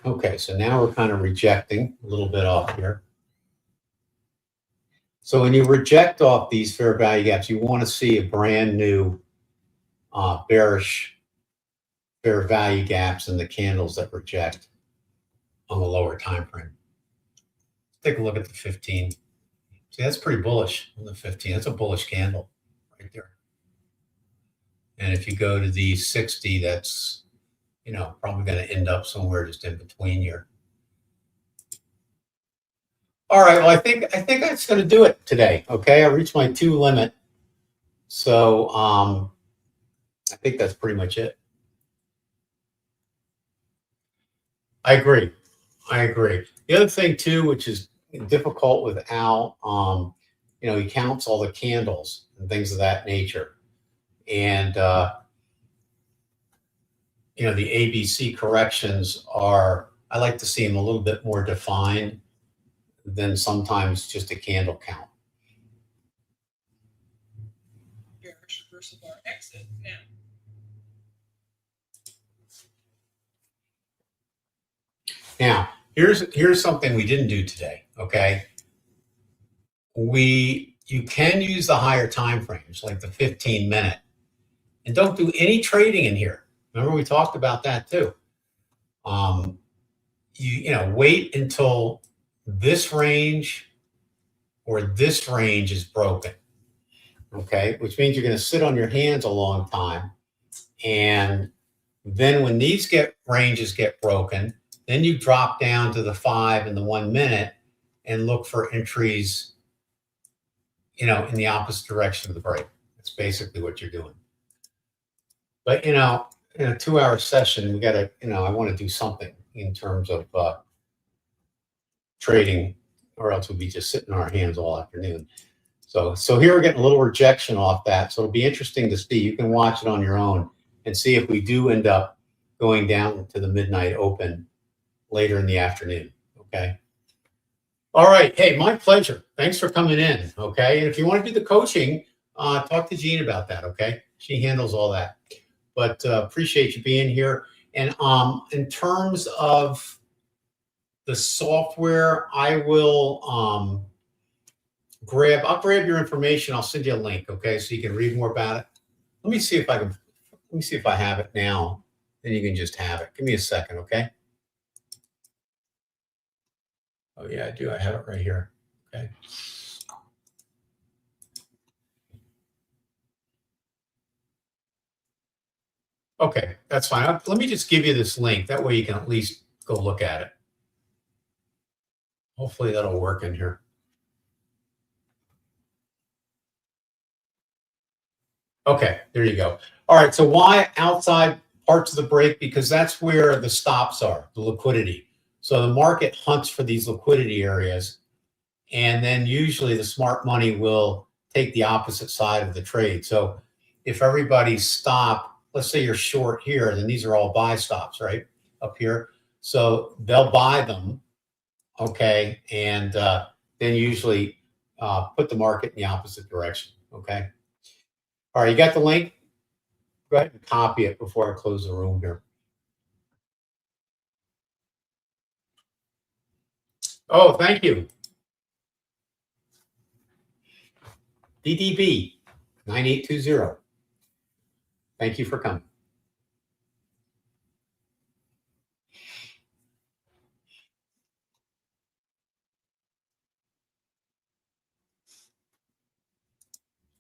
Okay, so now we're kind of rejecting a little bit off here. So when you reject off these fair value gaps, you want to see a brand new bearish fair value gaps in the candles that reject on the lower time frame. Take a look at the 15. See, that's pretty bullish on the 15. That's a bullish candle right there. And if you go to the 60, that's, you know, probably going to end up somewhere just in between here. All right, well, I think that's going to do it today. Okay, I reached my 2 limit. So I think that's pretty much it. I agree. The other thing too, which is difficult with Al, you know, he counts all the candles and things of that nature. And, you know, the ABC corrections are, I like to see them a little bit more defined than sometimes just a candle count. Bearish reversal bar exit now. Now, here's something we didn't do today, okay? You can use the higher time frames, like the 15-minute, and don't do any trading in here. Remember, we talked about that too. You know, wait until this range or this range is broken, okay? Which means you're going to sit on your hands a long time, and then when these ranges get broken, then you drop down to the 5 and the 1 minute and look for entries, you know, in the opposite direction of the break. That's basically what you're doing. But, you know, in a 2-hour session, we got to, you know, I want to do something in terms of trading, or else we'd be just sitting on our hands all afternoon. So here we're getting a little rejection off that. So it'll be interesting to see. You can watch it on your own and see if we do end up going down to the midnight open later in the afternoon. Okay. All right. Hey, my pleasure. Thanks for coming in. Okay. And if you want to do the coaching, talk to Jean about that. Okay. She handles all that. But appreciate you being here. And in terms of the software, I will I'll grab your information. I'll send you a link. Okay. So you can read more about it. Let me see if I have it now. Then you can just have it. Give me a second. Okay. Oh, yeah, I do. I have it right here. Okay. Okay, that's fine. Let me just give you this link. That way you can at least go look at it. Hopefully that'll work in here. Okay, there you go. All right, so why outside parts of the break? Because that's where the stops are, the liquidity. So the market hunts for these liquidity areas, and then usually the smart money will take the opposite side of the trade. So if everybody's stop, let's say you're short here, then these are all buy stops, right, up here. So they'll buy them, okay, and then usually put the market in the opposite direction, okay? All right, you got the link? Go ahead and copy it before I close the room here. Oh, thank you. DDB 9820. Thank you for coming.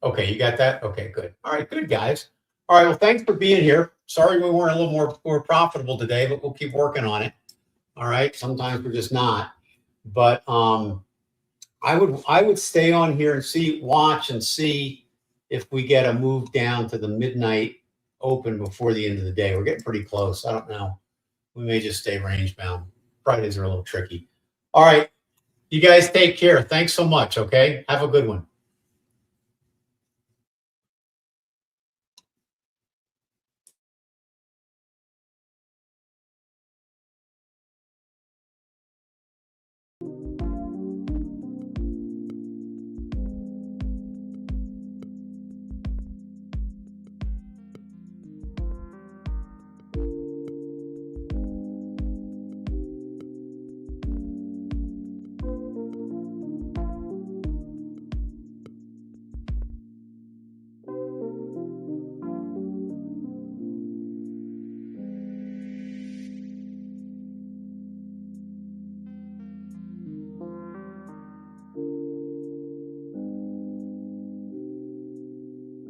Okay, you got that? Okay, good. All right, good, guys. All right, well, thanks for being here. Sorry we weren't a little more profitable today, but we'll keep working on it. All right, sometimes we're just not. But I would stay on here and watch and see if we get a move down to the midnight open before the end of the day. We're getting pretty close. I don't know. We may just stay range bound. Fridays are a little tricky. All right, you guys take care. Thanks so much. Okay, have a good one.